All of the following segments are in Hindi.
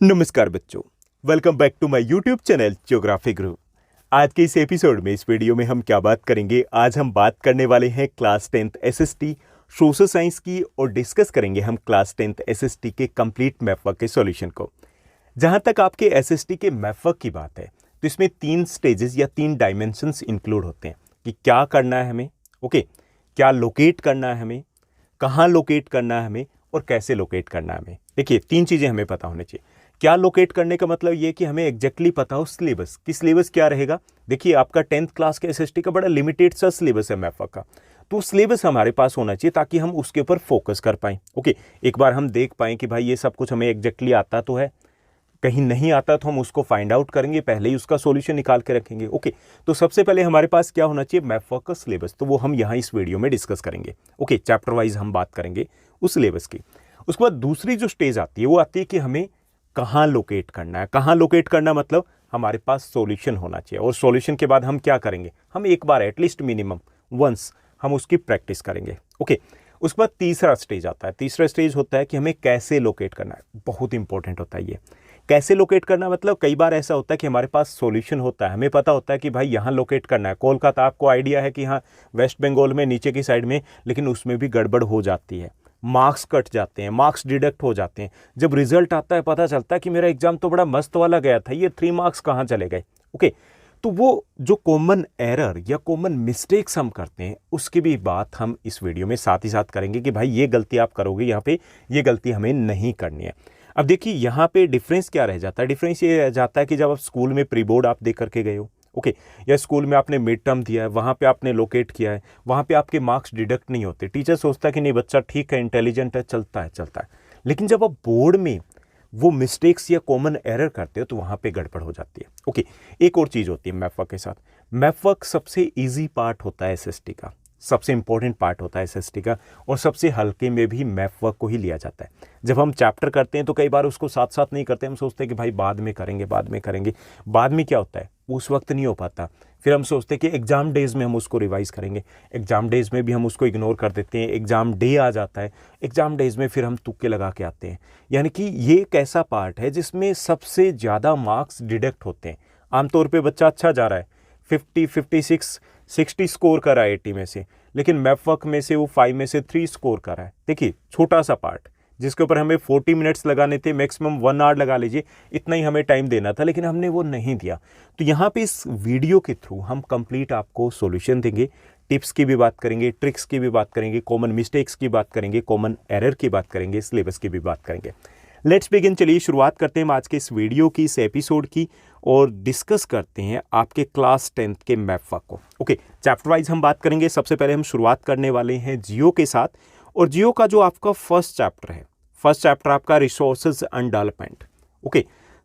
नमस्कार बच्चों, welcome back to my YouTube channel geography guru. आज के इस एपिसोड में इस वीडियो में हम क्या बात करेंगे, आज हम बात करने वाले हैं class 10th SST social science की और डिस्कस करेंगे हम क्लास 10th एसएसटी के कंप्लीट मैथ वर्क के सॉल्यूशन को। जहां तक आपके एसएसटी के मैथ वर्क की बात है तो इसमें 3 स्टेजेस या 3 डायमेंशंस इंक्लूड होते हैं कि क्या करना है हमें, क्या लोकेट करना है हमें, कहाँ लोकेट करना है हमें और कैसे लोकेट करना है हमें। देखिए 3 चीज़ें हमें पता होनी चाहिए। क्या लोकेट करने का मतलब ये कि हमें एग्जैक्टली पता हो सिलेबस कि सिलेबस क्या रहेगा। देखिए आपका 10th क्लास के एसएसटी का बड़ा लिमिटेड सा सिलेबस है मैथ वर्क का, तो सिलेबस हमारे पास होना चाहिए ताकि हम उसके ऊपर फोकस कर पाएँ। एक बार हम देख पाएँ कि भाई ये सब कुछ हमें एग्जैक्टली आता तो है, कहीं नहीं आता तो हम उसको फाइंड आउट करेंगे, पहले ही उसका सॉल्यूशन निकाल के रखेंगे। तो सबसे पहले हमारे पास क्या होना चाहिए, मैथ वर्क का सिलेबस, तो वो हम यहाँ इस वीडियो में डिस्कस करेंगे। चैप्टर वाइज हम बात करेंगे उस सिलेबस की। उसके बाद दूसरी जो स्टेज आती है वो आती है कि हमें कहाँ लोकेट करना है। कहाँ लोकेट करना मतलब हमारे पास सॉल्यूशन होना चाहिए, और सॉल्यूशन के बाद हम क्या करेंगे, हम एक बार एटलीस्ट मिनिमम वंस हम उसकी प्रैक्टिस करेंगे। उसके बाद तीसरा स्टेज आता है। तीसरा स्टेज होता है कि हमें कैसे लोकेट करना है। बहुत इंपॉर्टेंट होता है ये कैसे लोकेट करना। मतलब कई बार ऐसा होता है कि हमारे पास सॉल्यूशन होता है, हमें पता होता है कि भाई यहाँ लोकेट करना है। कोलकाता आपको आइडिया है कि हाँ वेस्ट बंगाल में नीचे की साइड में, लेकिन उसमें भी गड़बड़ हो जाती है, मार्क्स कट जाते हैं, मार्क्स डिडक्ट हो जाते हैं। जब रिजल्ट आता है पता चलता है कि मेरा एग्जाम तो बड़ा मस्त वाला गया था, ये 3 मार्क्स कहाँ चले गए। तो वो जो कॉमन एरर या कॉमन मिस्टेक्स हम करते हैं उसकी भी बात हम इस वीडियो में साथ ही साथ करेंगे कि भाई ये गलती आप करोगे, यहाँ पे ये गलती हमें नहीं करनी है। अब देखिए यहाँ पे डिफरेंस क्या रह जाता है, डिफरेंस ये रह जाता है कि जब आप स्कूल में प्री बोर्ड आप दे करके गए हो, या स्कूल में आपने मिड टर्म दिया है, वहाँ पे आपने लोकेट किया है, वहाँ पे आपके मार्क्स डिडक्ट नहीं होते। टीचर सोचता है कि नहीं बच्चा ठीक है, इंटेलिजेंट है, चलता है। लेकिन जब आप बोर्ड में वो मिस्टेक्स या कॉमन एरर करते हो तो वहाँ पे गड़बड़ हो जाती है। एक और चीज़ होती है मैथ वर्क के साथ। मैथ वर्क सबसे ईजी पार्ट होता है एसएसटी का, सबसे इंपॉर्टेंट पार्ट होता है एसएसटी का, और सबसे हल्के में भी मैथ वर्क को ही लिया जाता है। जब हम चैप्टर करते हैं तो कई बार उसको साथ साथ नहीं करते, हम सोचते हैं कि भाई बाद में करेंगे। बाद में क्या होता है, उस वक्त नहीं हो पाता। फिर हम सोचते हैं कि एग्जाम डेज में हम उसको रिवाइज करेंगे, एग्जाम डेज में भी हम उसको इग्नोर कर देते हैं। एग्जाम डे आ जाता है, एग्जाम डेज में फिर हम तुक्के लगा के आते हैं। यानी कि ये एक ऐसा पार्ट है जिसमें सबसे ज़्यादा मार्क्स डिडक्ट होते हैं। आमतौर पे बच्चा अच्छा जा रहा है, 50, 56, 60 स्कोर कर रहा है 80 में से, लेकिन मैथ वर्क में से वो 5 में से 3 स्कोर कर रहा है। देखिए छोटा सा पार्ट जिसके ऊपर हमें 40 मिनट्स लगाने थे, मैक्सिमम 1 आवर लगा लीजिए, इतना ही हमें टाइम देना था, लेकिन हमने वो नहीं दिया। तो यहाँ पे इस वीडियो के थ्रू हम कंप्लीट आपको सॉल्यूशन देंगे, टिप्स की भी बात करेंगे, ट्रिक्स की भी बात करेंगे, कॉमन मिस्टेक्स की बात करेंगे, कॉमन एरर की बात करेंगे, सिलेबस की भी बात करेंगे। Let's begin. चलिए शुरुआत करते हैं आज के इस वीडियो की, इस एपिसोड की, और डिस्कस करते हैं आपके क्लास 10th के मैथ वर्क को। चैप्टर वाइज हम बात करेंगे। सबसे पहले हम शुरुआत करने वाले हैं जियो के साथ, और जियो का जो आपका फर्स्ट चैप्टर है, फर्स्ट चैप्टर आपका रिसोर्सेज एंड डेवलपमेंट,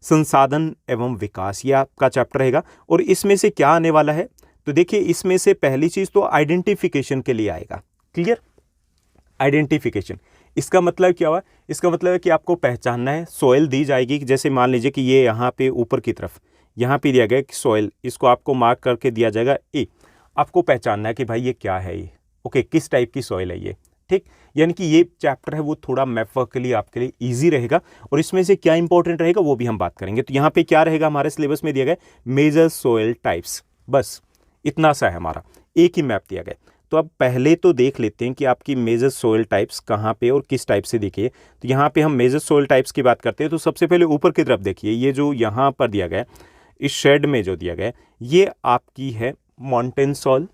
संसाधन एवं विकास, ये आपका चैप्टर रहेगा। और इसमें से क्या आने वाला है, तो देखिए इसमें से पहली चीज तो आइडेंटिफिकेशन के लिए आएगा। क्लियर, आइडेंटिफिकेशन इसका मतलब क्या हुआ, इसका मतलब है कि आपको पहचानना है। सोइल दी जाएगी, जैसे मान लीजिए कि ये यहाँ पे ऊपर की तरफ यहाँ पे दिया गया कि सोइल, इसको आपको मार्क करके दिया जाएगा ए। आपको पहचानना है कि भाई ये क्या है ये, किस टाइप की सोइल है ये। ठीक, यानी कि ये चैप्टर है वो थोड़ा मैथ वर्क के लिए आपके लिए ईजी रहेगा, और इसमें से क्या इंपॉर्टेंट रहेगा वो भी हम बात करेंगे। तो यहाँ पे क्या रहेगा, हमारे सिलेबस में दिया गया मेजर सोइल टाइप्स, बस इतना सा है हमारा, एक ही मैप दिया गया। तो अब पहले तो देख लेते हैं कि आपकी मेजर सोइल टाइप्स कहाँ पे और किस टाइप से देखिए। तो यहाँ पे हम मेजर सोइल टाइप्स की बात करते हैं। तो सबसे पहले ऊपर की तरफ देखिए, ये जो यहाँ पर दिया गया इस शेड में जो दिया गया ये आपकी है माउंटेन सॉइल,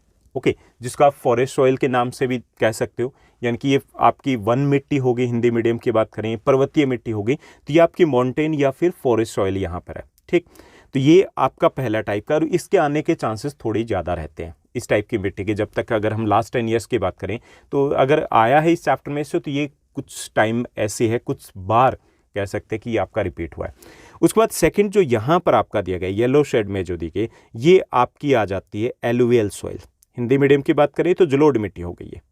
जिसको आप फॉरेस्ट सॉइल के नाम से भी कह सकते हो। यानी कि ये आपकी वन मिट्टी होगी, हिंदी मीडियम की बात करें, पर्वतीय मिट्टी होगी, तो ये आपकी माउंटेन या फिर फॉरेस्ट सॉइल यहाँ पर है। ठीक, तो ये आपका पहला टाइप का, और इसके आने के चांसेस थोड़े ज़्यादा रहते हैं इस टाइप की मिट्टी के। जब तक अगर हम लास्ट 10 ईयर्स की बात करें तो अगर आया है इस चैप्टर में से, तो ये कुछ टाइम ऐसे है, कुछ बार कह सकते हैं कि ये आपका रिपीट हुआ है। उसके बाद सेकंड जो यहाँ पर आपका दिया गया येलो शेड में जो दी गई, ये आपकी आ जाती है एलुवियल सॉइल। हिंदी मीडियम की बात करें तो जलोढ़ मिट्टी हो गई है।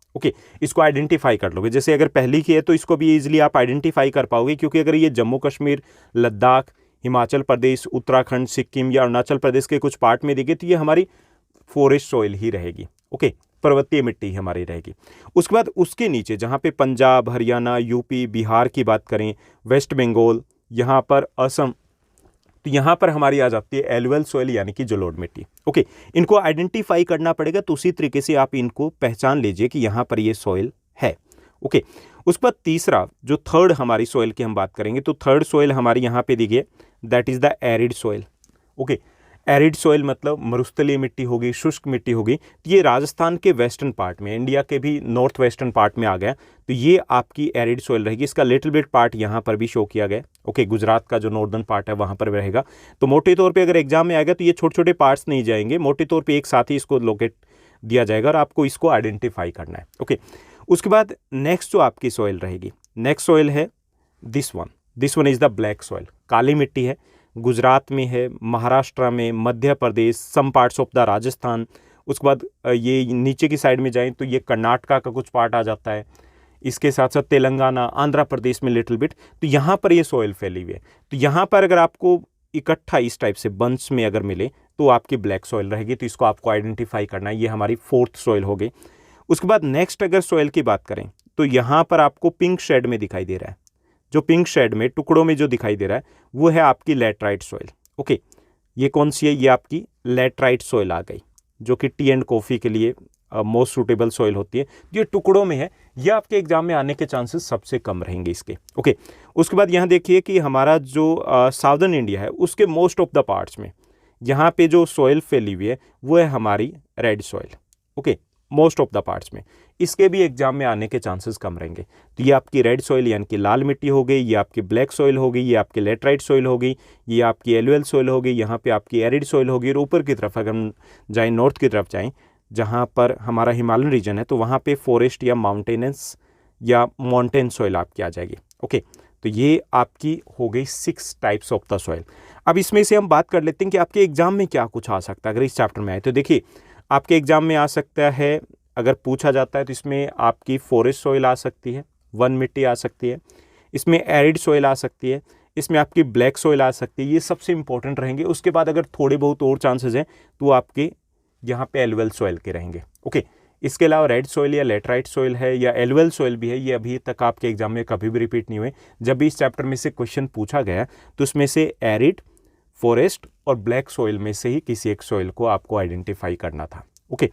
इसको आइडेंटिफाई कर लोगे। जैसे अगर पहली की है तो इसको भी ईजिली आप आइडेंटिफाई कर पाओगे, क्योंकि अगर ये जम्मू कश्मीर, लद्दाख, हिमाचल प्रदेश, उत्तराखंड, सिक्किम या अरुणाचल प्रदेश के कुछ पार्ट में देगी तो ये हमारी फॉरेस्ट सॉइल ही रहेगी। पर्वतीय मिट्टी हमारी रहेगी। उसके बाद उसके नीचे जहाँ पे पंजाब, हरियाणा, यूपी, बिहार की बात करें, वेस्ट बंगाल, यहाँ पर असम, तो यहाँ पर हमारी आ जाती है एलुअल सॉइल यानी कि जलोढ़ मिट्टी। ओके, इनको आइडेंटिफाई करना पड़ेगा, तो उसी तरीके से आप इनको पहचान लीजिए कि यहाँ पर ये सॉइल है। ओके, उसके बाद तीसरा जो थर्ड हमारी सॉइल की हम बात करेंगे, तो थर्ड सॉइल हमारी यहाँ पे दी गई है, that is the arid soil. Okay, arid soil मतलब मरुस्थलीय मिट्टी होगी, शुष्क मिट्टी होगी। तो ये राजस्थान के वेस्टर्न पार्ट में, इंडिया के भी नॉर्थ वेस्टर्न पार्ट में आ गया, तो ये आपकी एरिड सॉइल रहेगी। इसका लिटिल बिट पार्ट यहाँ पर भी शो किया गया। ओके, गुजरात का जो नॉर्दर्न पार्ट है वहाँ पर रहेगा। तो मोटे तौर पे अगर एग्जाम में आएगा तो ये छोटे छोटे पार्ट्स नहीं जाएंगे, मोटे तौर पे एक साथ ही इसको लोकेट दिया जाएगा और आपको इसको आइडेंटिफाई करना है। ओके, उसके बाद नेक्स्ट जो आपकी सॉइल रहेगी, नेक्स्ट सॉइल है this one is the black soil. काली मिट्टी है, गुजरात में है, महाराष्ट्र में, Madhya Pradesh, some parts of the Rajasthan. उसके बाद ये नीचे की साइड में जाएं तो ये कर्नाटका का कुछ पार्ट आ जाता है, इसके साथ साथ तेलंगाना, आंध्र प्रदेश में लिटिल बिट। तो यहाँ पर ये सॉइल फैली हुई है। तो यहाँ पर अगर आपको इकट्ठा इस टाइप से बंच में अगर मिले तो आपकी ब्लैक सॉइल रहेगी, तो इसको आपको आइडेंटिफाई करना है। ये हमारी फोर्थ सॉइल हो गई। उसके बाद नेक्स्ट अगर सॉइल की बात करें तो यहाँ पर आपको पिंक शेड में दिखाई दे रहा है, जो पिंक शेड में टुकड़ों में जो दिखाई दे रहा है वो है आपकी लैटराइट सॉइल। ओके, ये कौन सी है? ये आपकी लैटराइट सॉइल आ गई, जो कि टी एंड कॉफ़ी के लिए मोस्ट सूटेबल सॉइल होती है। ये टुकड़ों में है, ये आपके एग्जाम में आने के चांसेस सबसे कम रहेंगे इसके। ओके, उसके बाद यहाँ देखिए कि हमारा जो साउदर्न इंडिया है उसके मोस्ट ऑफ द पार्ट्स में यहाँ पे जो सॉइल फैली हुई है वो है हमारी red soil. Okay, most of the parts में, इसके भी एग्जाम में आने के चांसेस कम रहेंगे। तो ये आपकी रेड सॉइल यानी कि लाल मिट्टी हो गई, ये आपकी ब्लैक सॉइल हो गई, ये आपकी लेटराइट सॉइल हो गई, ये आपकी एलुअल सॉइल हो गई, यहाँ पे आपकी एरिड सॉइल होगी। और ऊपर की तरफ अगर हम जाएँ, नॉर्थ की तरफ जाएँ, जहाँ पर हमारा हिमालयन रीजन है, तो वहाँ पे फॉरेस्ट या माउंटेनस या माउंटेन सॉइल आपकी आ जाएगी। ओके, तो ये आपकी हो गई 6 टाइप्स ऑफ द सॉइल। अब इसमें से हम बात कर लेते हैं कि आपके एग्जाम में क्या कुछ आ सकता है अगर इस चैप्टर में आए। तो देखिए, आपके एग्जाम में आ सकता है, अगर पूछा जाता है तो इसमें आपकी फॉरेस्ट सॉइल आ सकती है, वन मिट्टी आ सकती है, इसमें एरिड सॉइल आ सकती है, इसमें आपकी ब्लैक सॉइल आ सकती है। ये सबसे इंपॉर्टेंट रहेंगे। उसके बाद अगर थोड़े बहुत और चांसेस हैं तो आपके यहाँ पे एलुअल सॉइल के रहेंगे। ओके, इसके अलावा रेड सॉइल या लेटराइट सॉइल है या एलुअल सॉइल भी है, ये अभी तक आपके एग्जाम में कभी भी रिपीट नहीं हुए। जब भी इस चैप्टर में से क्वेश्चन पूछा गया तो उसमें से एरिड, फॉरेस्ट और ब्लैक सॉइल में से ही किसी एक सॉइल को आपको आइडेंटिफाई करना था। ओके,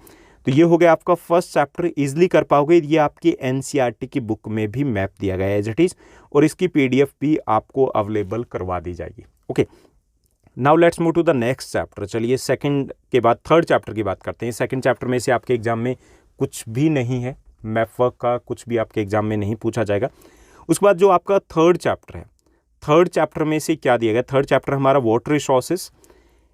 तो ये हो गया आपका फर्स्ट चैप्टर, इजीली कर पाओगे। ये आपकी एनसीईआरटी की बुक में भी मैप दिया गया है एज इट इज, और इसकी पीडीएफ भी आपको अवेलेबल करवा दी जाएगी। Okay, now let's move to the next chapter. चलिए सेकंड के बाद थर्ड चैप्टर की बात करते हैं। सेकंड चैप्टर में से आपके एग्जाम में कुछ भी नहीं है, मैप वर्क का कुछ भी आपके एग्जाम में नहीं पूछा जाएगा। उसके बाद जो आपका थर्ड चैप्टर है, थर्ड चैप्टर में से क्या दिया गया? थर्ड चैप्टर हमारा वाटर रिसोर्सेज।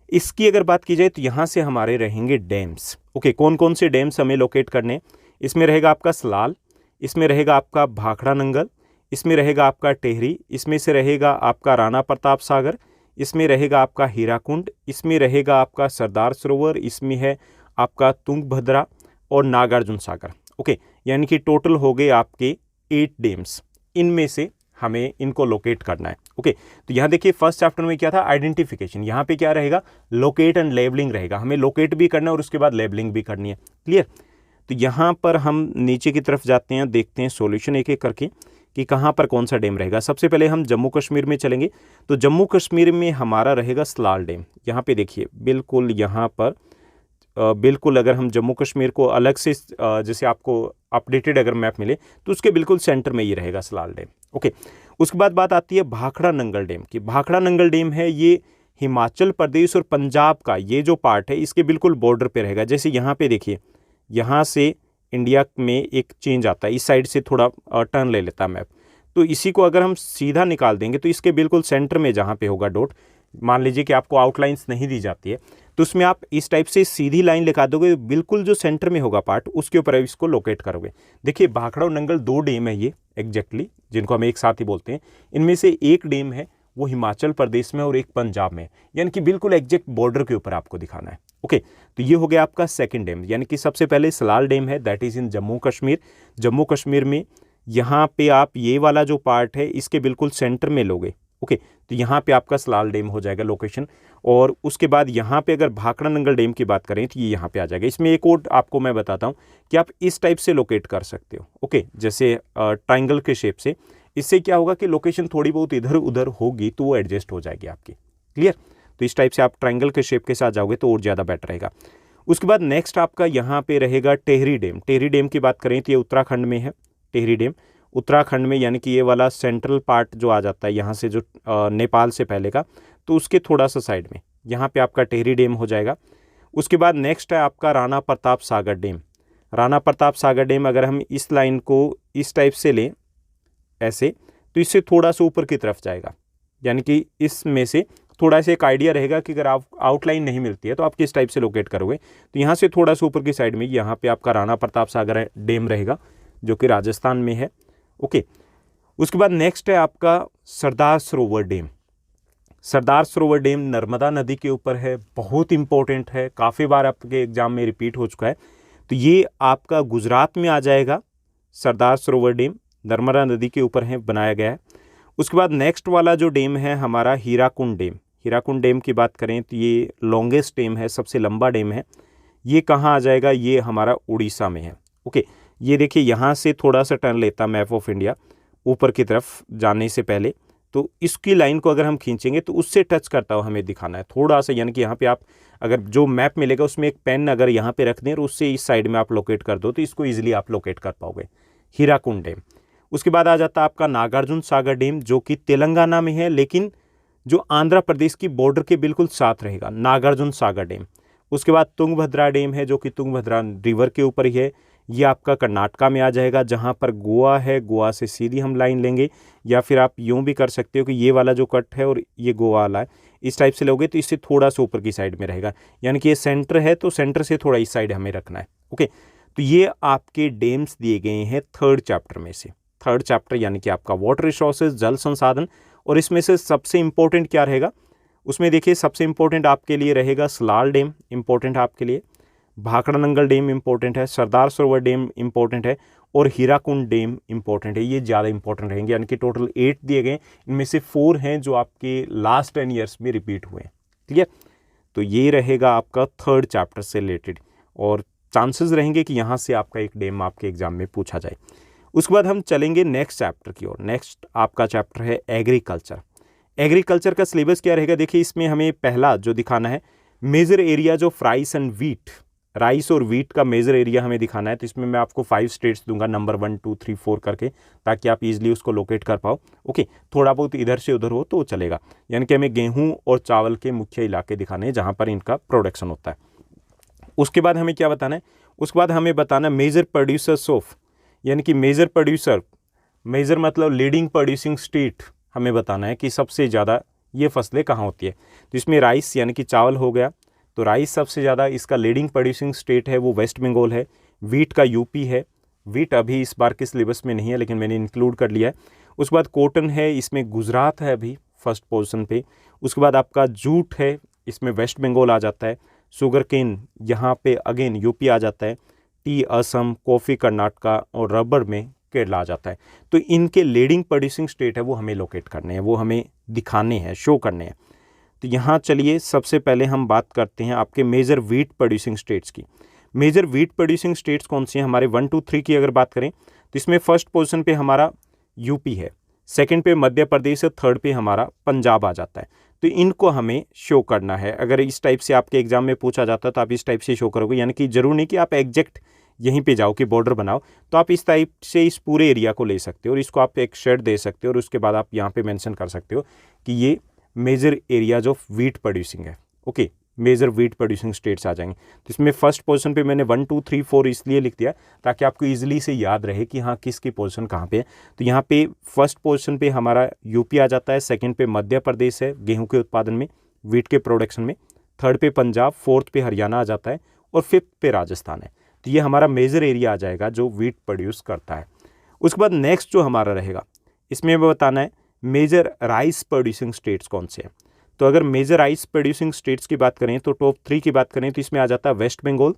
इसकी अगर बात की जाए तो यहाँ से हमारे रहेंगे डैम्स। ओके, कौन कौन से डैम्स हमें लोकेट करने? इसमें रहेगा आपका सलाल, इसमें रहेगा आपका भाखड़ा नंगल, इसमें रहेगा आपका टेहरी, इसमें से रहेगा आपका राणा प्रताप सागर, इसमें रहेगा आपका हीराकुंड, इसमें रहेगा आपका सरदार सरोवर, इसमें है आपका तुंगभद्रा और नागार्जुन सागर। ओके, यानी कि टोटल हो गए आपके 8 डैम्स। इनमें से हमें इनको लोकेट करना है। ओके, तो यहाँ देखिए फर्स्ट चैप्टर में क्या था? आइडेंटिफिकेशन। यहाँ पे क्या रहेगा? लोकेट एंड लेबलिंग रहेगा। हमें लोकेट भी करना है और उसके बाद लेबलिंग भी करनी है। क्लियर? तो यहाँ पर हम नीचे की तरफ जाते हैं, देखते हैं सॉल्यूशन एक एक करके कि कहाँ पर कौन सा डैम रहेगा। सबसे पहले हम जम्मू कश्मीर में चलेंगे, तो जम्मू कश्मीर में हमारा रहेगा सलाल डैम। यहाँ पे देखिए बिल्कुल यहाँ पर बिल्कुल अगर हम जम्मू कश्मीर को अलग से जैसे आपको अपडेटेड अगर मैप मिले तो उसके बिल्कुल सेंटर में ये रहेगा सलाल डैम। ओके, उसके बाद बात आती है भाखड़ा नंगल डैम की। भाखड़ा नंगल डैम है ये हिमाचल प्रदेश और पंजाब का ये जो पार्ट है इसके बिल्कुल बॉर्डर पे रहेगा। जैसे यहाँ पे देखिए, यहाँ से इंडिया में एक चेंज आता है, इस साइड से थोड़ा टर्न ले लेता है मैप, तो इसी को अगर हम सीधा निकाल देंगे तो इसके बिल्कुल सेंटर में जहाँ पे होगा डॉट, मान लीजिए कि आपको आउटलाइंस नहीं दी जाती है तो उसमें आप इस टाइप से सीधी लाइन लिखा दोगे, बिल्कुल जो सेंटर में होगा पार्ट उसके ऊपर इसको लोकेट करोगे। देखिए भाखड़ा और नंगल 2 डैम है ये एग्जैक्टली, जिनको हम एक साथ ही बोलते हैं। इनमें से एक डैम है वो हिमाचल प्रदेश में और एक पंजाब में, यानी कि बिल्कुल एग्जैक्ट बॉर्डर के ऊपर आपको दिखाना है। ओके, तो ये हो गया आपका सेकंड डैम, यानी कि सबसे पहले सलाल डैम है, that is in Jammu Kashmir. Jammu Kashmir में यहाँ पे आप ये वाला जो पार्ट है इसके बिल्कुल सेंटर में लोगे। ओके, तो यहाँ पे आपका सलाल डैम हो जाएगा लोकेशन। और उसके बाद यहाँ पे अगर भाखड़ा नंगल डैम की बात करें तो ये यहाँ पे आ जाएगा। इसमें एक और आपको मैं बताता हूँ कि आप इस टाइप से लोकेट कर सकते हो। ओके, जैसे ट्राइंगल के शेप से इससे क्या होगा कि लोकेशन थोड़ी बहुत इधर उधर होगी तो वो एडजस्ट हो जाएगी आपकी। क्लियर? तो इस टाइप से आप ट्रायंगल के शेप के साथ जाओगे तो और ज़्यादा बेटर रहेगा। उसके बाद नेक्स्ट आपका यहाँ पे रहेगा टेहरी डैम। टेहरी डैम की बात करें तो ये उत्तराखंड में है। टेहरी डैम उत्तराखंड में, यानी कि ये वाला सेंट्रल पार्ट जो आ जाता है यहाँ से, जो नेपाल से पहले का, तो उसके थोड़ा सा साइड में यहाँ पे आपका टेहरी डैम हो जाएगा। उसके बाद नेक्स्ट है आपका राणा प्रताप सागर डैम। राणा प्रताप सागर डैम अगर हम इस लाइन को इस टाइप से लें ऐसे, तो इससे थोड़ा सा ऊपर की तरफ जाएगा, यानी कि इसमें से थोड़ा सा एक आइडिया रहेगा कि अगर आप आउटलाइन नहीं मिलती है तो आप किस टाइप से लोकेट करोगे। तो यहाँ से थोड़ा सा ऊपर की साइड में यहाँ पे आपका राणा प्रताप सागर डैम रहेगा जो कि राजस्थान में है। ओके, उसके बाद नेक्स्ट है आपका सरदार सरोवर डैम। सरदार सरोवर डैम नर्मदा नदी के ऊपर है, बहुत इंपॉर्टेंट है, काफ़ी बार आपके एग्जाम में रिपीट हो चुका है। तो ये आपका गुजरात में आ जाएगा। सरदार सरोवर डैम नर्मदा नदी के ऊपर है, बनाया गया है। उसके बाद नेक्स्ट वाला जो डैम है हमारा हीराकुंड डैम। हीराकुंड डैम की बात करें तो ये लॉन्गेस्ट डैम है, सबसे लंबा डैम है। ये कहाँ आ जाएगा? ये हमारा उड़ीसा में है। ओके, ये देखिए यहाँ से थोड़ा सा टर्न लेता मैप ऑफ इंडिया ऊपर की तरफ जाने से पहले, तो इसकी लाइन को अगर हम खींचेंगे तो उससे टच करता हुआ हमें दिखाना है थोड़ा सा, यानी कि यहाँ पे आप अगर जो मैप मिलेगा उसमें एक पेन अगर यहाँ पे रख दें और उससे इस साइड में आप लोकेट कर दो तो इसको ईजिली आप लोकेट कर पाओगे, हीराकुंड डैम। उसके बाद आ जाता है आपका नागार्जुन सागर डैम जो कि तेलंगाना में है, लेकिन जो आंध्र प्रदेश की बॉर्डर के बिल्कुल साथ रहेगा, नागार्जुन सागर डैम। उसके बाद तुंगभद्रा डैम है जो कि तुंगभद्रा रिवर के ऊपर ही है। ये आपका कर्नाटका में आ जाएगा जहाँ पर गोवा है, गोवा से सीधी हम लाइन लेंगे, या फिर आप यूँ भी कर सकते हो कि ये वाला जो कट है और ये गोवा वाला है, इस टाइप से लोगे तो इससे थोड़ा सा ऊपर की साइड में रहेगा, यानी कि ये सेंटर है तो सेंटर से थोड़ा इस साइड हमें रखना है। ओके, तो ये आपके डैम्स दिए गए हैं थर्ड चैप्टर में से। थर्ड चैप्टर यानी कि आपका वाटर रिसोर्सेज, जल संसाधन, और इसमें से सबसे इंपॉर्टेंट क्या रहेगा? उसमें देखिए सबसे इंपॉर्टेंट आपके लिए रहेगा सलाल डैम, इंपॉर्टेंट है आपके लिए, भाखड़ा नंगल डैम इंपॉर्टेंट है, सरदार सरोवर डैम इंपॉर्टेंट है, और हीराकुंड डैम इंपॉर्टेंट है। ये ज़्यादा इंपॉर्टेंट रहेंगे, यानी कि टोटल 8 दिए गए, इनमें से 4 हैं जो आपके लास्ट 10 ईयर्स में रिपीट हुए हैं। ठीक है, तो ये रहेगा आपका थर्ड चैप्टर से रिलेटेड, और चांसेस रहेंगे कि यहाँ से आपका एक डैम आपके एग्जाम में पूछा जाए। उसके बाद हम चलेंगे नेक्स्ट चैप्टर की ओर। नेक्स्ट आपका चैप्टर है एग्रीकल्चर। एग्रीकल्चर का सिलेबस क्या रहेगा? देखिए इसमें हमें पहला जो दिखाना है मेजर एरिया जो राइस एंड वीट, राइस और वीट का मेजर एरिया हमें दिखाना है। तो इसमें मैं आपको 5 स्टेट्स दूंगा, नंबर 1 2 3 4 करके, ताकि आप इजीली उसको लोकेट कर पाओ। ओके, थोड़ा बहुत इधर से उधर हो तो चलेगा, यानी कि हमें गेहूं और चावल के मुख्य इलाके दिखाने हैं जहां पर इनका प्रोडक्शन होता है। उसके बाद हमें क्या बताना है? उसके बाद हमें बताना मेजर प्रोड्यूसर्स ऑफ, यानी कि मेजर प्रोड्यूसर, मेजर मतलब लीडिंग प्रोड्यूसिंग स्टेट, हमें बताना है कि सबसे ज़्यादा ये फसलें कहाँ होती है। तो इसमें राइस यानी कि चावल हो गया, तो राइस सबसे ज़्यादा इसका लीडिंग प्रोड्यूसिंग स्टेट है वो वेस्ट बंगाल है। वीट का यूपी है, वीट अभी इस बार के सिलेबस में नहीं है लेकिन मैंने इंक्लूड कर लिया है। उसके बाद कॉटन है, इसमें गुजरात है अभी फर्स्ट पोजीशन पे। उसके बाद आपका जूट है, इसमें वेस्ट बंगाल आ जाता है। शुगर केन यहाँ पे अगेन यूपी आ जाता है। टी असम, कॉफ़ी कर्नाटका, और रबर में केरला आ जाता है। तो इनके लीडिंग प्रोड्यूसिंग स्टेट है वो हमें लोकेट करने हैं, वो हमें दिखाने हैं, शो करने हैं। तो यहाँ चलिए सबसे पहले हम बात करते हैं आपके मेजर वीट प्रोड्यूसिंग स्टेट्स की। मेजर वीट प्रोड्यूसिंग स्टेट्स कौन सी हैं? हमारे 1 2 3 की अगर बात करें तो इसमें फर्स्ट पोजीशन पे हमारा यूपी है, सेकंड पे मध्य प्रदेश है, थर्ड पे हमारा पंजाब आ जाता है। तो इनको हमें शो करना है। अगर इस टाइप से आपके एग्जाम में पूछा जाता है तो आप इस टाइप से शो करोगे, यानी कि जरूर नहीं कि आप एग्जैक्ट यहीं पे जाओ कि बॉर्डर बनाओ, तो आप इस टाइप से इस पूरे एरिया को ले सकते हो और इसको आप एक शेड दे सकते हो, और उसके बाद आप यहाँ पे मेंशन कर सकते हो कि ये major areas of wheat producing है। Okay, major wheat producing states आ जाएंगे। तो इसमें फर्स्ट पोजीशन पे मैंने 1 2 3 4 इसलिए लिख दिया ताकि आपको इजीली से याद रहे कि हाँ किसकी पोजीशन कहाँ पे है। तो यहाँ पे फर्स्ट पोजीशन पे हमारा यूपी आ जाता है, सेकंड पे मध्य प्रदेश है गेहूं के उत्पादन में, वीट के प्रोडक्शन में, थर्ड पे पंजाब, फोर्थ पे हरियाणा आ जाता है, और फिफ्थ पे राजस्थान है। तो ये हमारा मेजर एरिया आ जाएगा जो वीट प्रोड्यूस करता है। उसके बाद नेक्स्ट जो हमारा रहेगा इसमें बताना है मेजर राइस प्रोड्यूसिंग स्टेट्स कौन से हैं। तो अगर मेजर राइस प्रोड्यूसिंग स्टेट्स की बात करें तो टॉप 3 की बात करें तो इसमें आ जाता है वेस्ट बंगाल,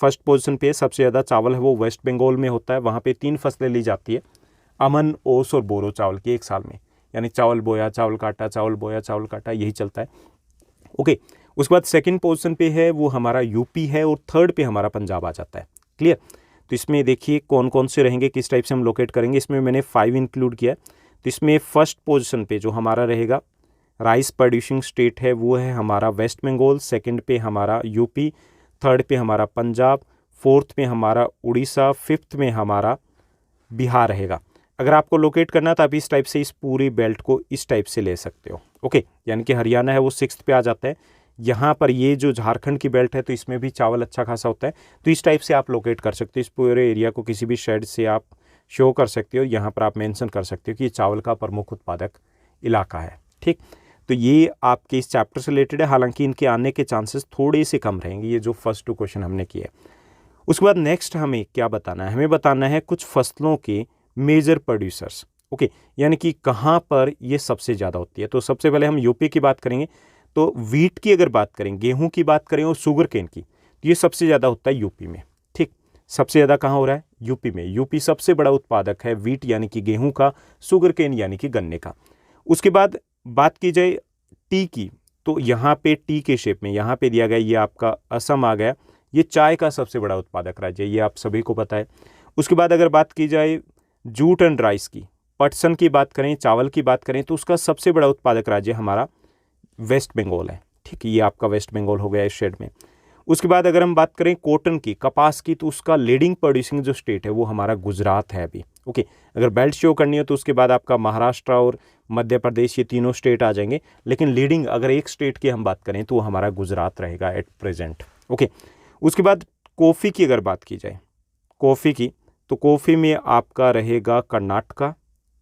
फर्स्ट पोजीशन पे। सबसे ज़्यादा चावल है वो वेस्ट बंगाल में होता है, वहाँ पे 3 फसलें ली जाती है, अमन, ओस और बोरो चावल की एक साल में, यानी चावल बोया चावल काटा, चावल बोया चावल काटा, यही चलता है। ओके, उसके बाद सेकंड पोजीशन पे है वो हमारा यूपी है, और थर्ड पे हमारा पंजाब आ जाता है। क्लियर? तो इसमें देखिए कौन कौन से रहेंगे, किस टाइप से हम लोकेट करेंगे। इसमें मैंने 5 इंक्लूड किया है। तो इसमें फर्स्ट पोजीशन पे जो हमारा रहेगा राइस प्रोड्यूसिंग स्टेट है वो है हमारा वेस्ट बंगाल, सेकंड पे हमारा यूपी, थर्ड पे हमारा पंजाब, फोर्थ पे हमारा उड़ीसा, फिफ्थ में हमारा बिहार रहेगा। अगर आपको लोकेट करना तो आप इस टाइप से इस पूरी बेल्ट को इस टाइप से ले सकते हो। ओके, यानी कि हरियाणा है वो सिक्स्थ पे आ जाता है। यहाँ पर ये जो झारखंड की बेल्ट है तो इसमें भी चावल अच्छा खासा होता है, तो इस टाइप से आप लोकेट कर सकते हो। इस पूरे एरिया को किसी भी शेड से आप शो कर सकते हो, यहाँ पर आप मेंशन कर सकते हो कि ये चावल का प्रमुख उत्पादक इलाका है। ठीक, तो ये आपके इस चैप्टर से रिलेटेड है, हालांकि इनके आने के चांसेस थोड़े से कम रहेंगे, ये जो फर्स्ट 2 क्वेश्चन हमने किए। उसके बाद नेक्स्ट हमें क्या बताना है, हमें बताना है कुछ फसलों के मेजर प्रोड्यूसर्स। ओके, यानी कि कहाँ पर ये सबसे ज़्यादा होती है। तो सबसे पहले हम यूपी की बात करेंगे। तो वीट की अगर बात करें, गेहूं की बात करें और शुगर केन की, तो ये सबसे ज़्यादा होता है यूपी में। ठीक, सबसे ज़्यादा कहाँ हो रहा है? यूपी में। यूपी सबसे बड़ा उत्पादक है वीट यानी कि गेहूं का, शुगर केन यानी कि गन्ने का। उसके बाद बात की जाए टी की, तो यहाँ पे टी के शेप में यहाँ पे दिया गया, ये आपका असम आ गया, ये चाय का सबसे बड़ा उत्पादक राज्य है, ये आप सभी को पता है। उसके बाद अगर बात की जाए जूट एंड राइस की, पटसन की बात करें, चावल की बात करें, तो उसका सबसे बड़ा उत्पादक राज्य हमारा वेस्ट बंगाल है। ठीक है, ये आपका वेस्ट बंगाल हो गया इस शेड में। उसके बाद अगर हम बात करें कॉटन की, कपास की, तो उसका लीडिंग प्रोड्यूसिंग जो स्टेट है वो हमारा गुजरात है अभी। ओके, अगर बेल्ट शो करनी हो तो उसके बाद आपका महाराष्ट्र और मध्य प्रदेश, ये तीनों स्टेट आ जाएंगे, लेकिन लीडिंग अगर एक स्टेट की हम बात करें तो वो हमारा गुजरात रहेगा एट प्रेजेंट। ओके, उसके बाद कॉफ़ी की अगर बात की जाए, कॉफ़ी की, तो कॉफ़ी में आपका रहेगा कर्नाटका,